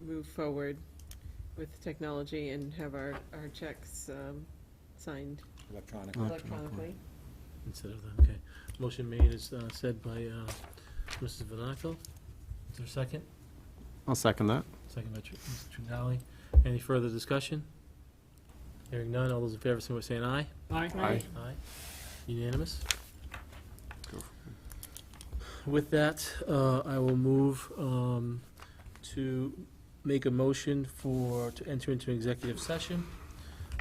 move forward with technology and have our checks signed electronic. electronically. Instead of the, okay. Motion made is said by Mrs. Vanaco. Is there a second? I'll second that. Second by Mr. Tringali. Any further discussion? Hearing none, all those in favor, say by saying aye. aye. Aye. Aye. Unanimous. Go With that, I will move to make a motion to enter into executive session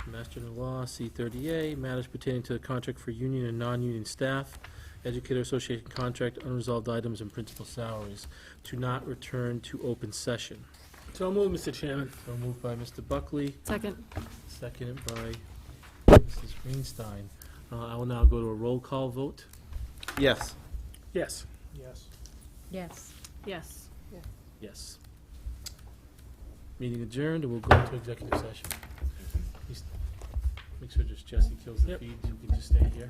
Mass General Law, C-30A, matters pertaining to the contract for union and non-union staff, Educator Association contract, unresolved items, and principal salaries, to not return to open session. So moved, Mr. Chairman. So moved by Mr. Buckley, Second? seconded by Mrs. Greenstein. I will now go to a roll call vote. Yes. Yes. Yes. Yes. Yes. Yes. Meeting adjourned, and we'll go into executive session. Please make sure just Jesse kills the Yep. feed, so we can just stay here.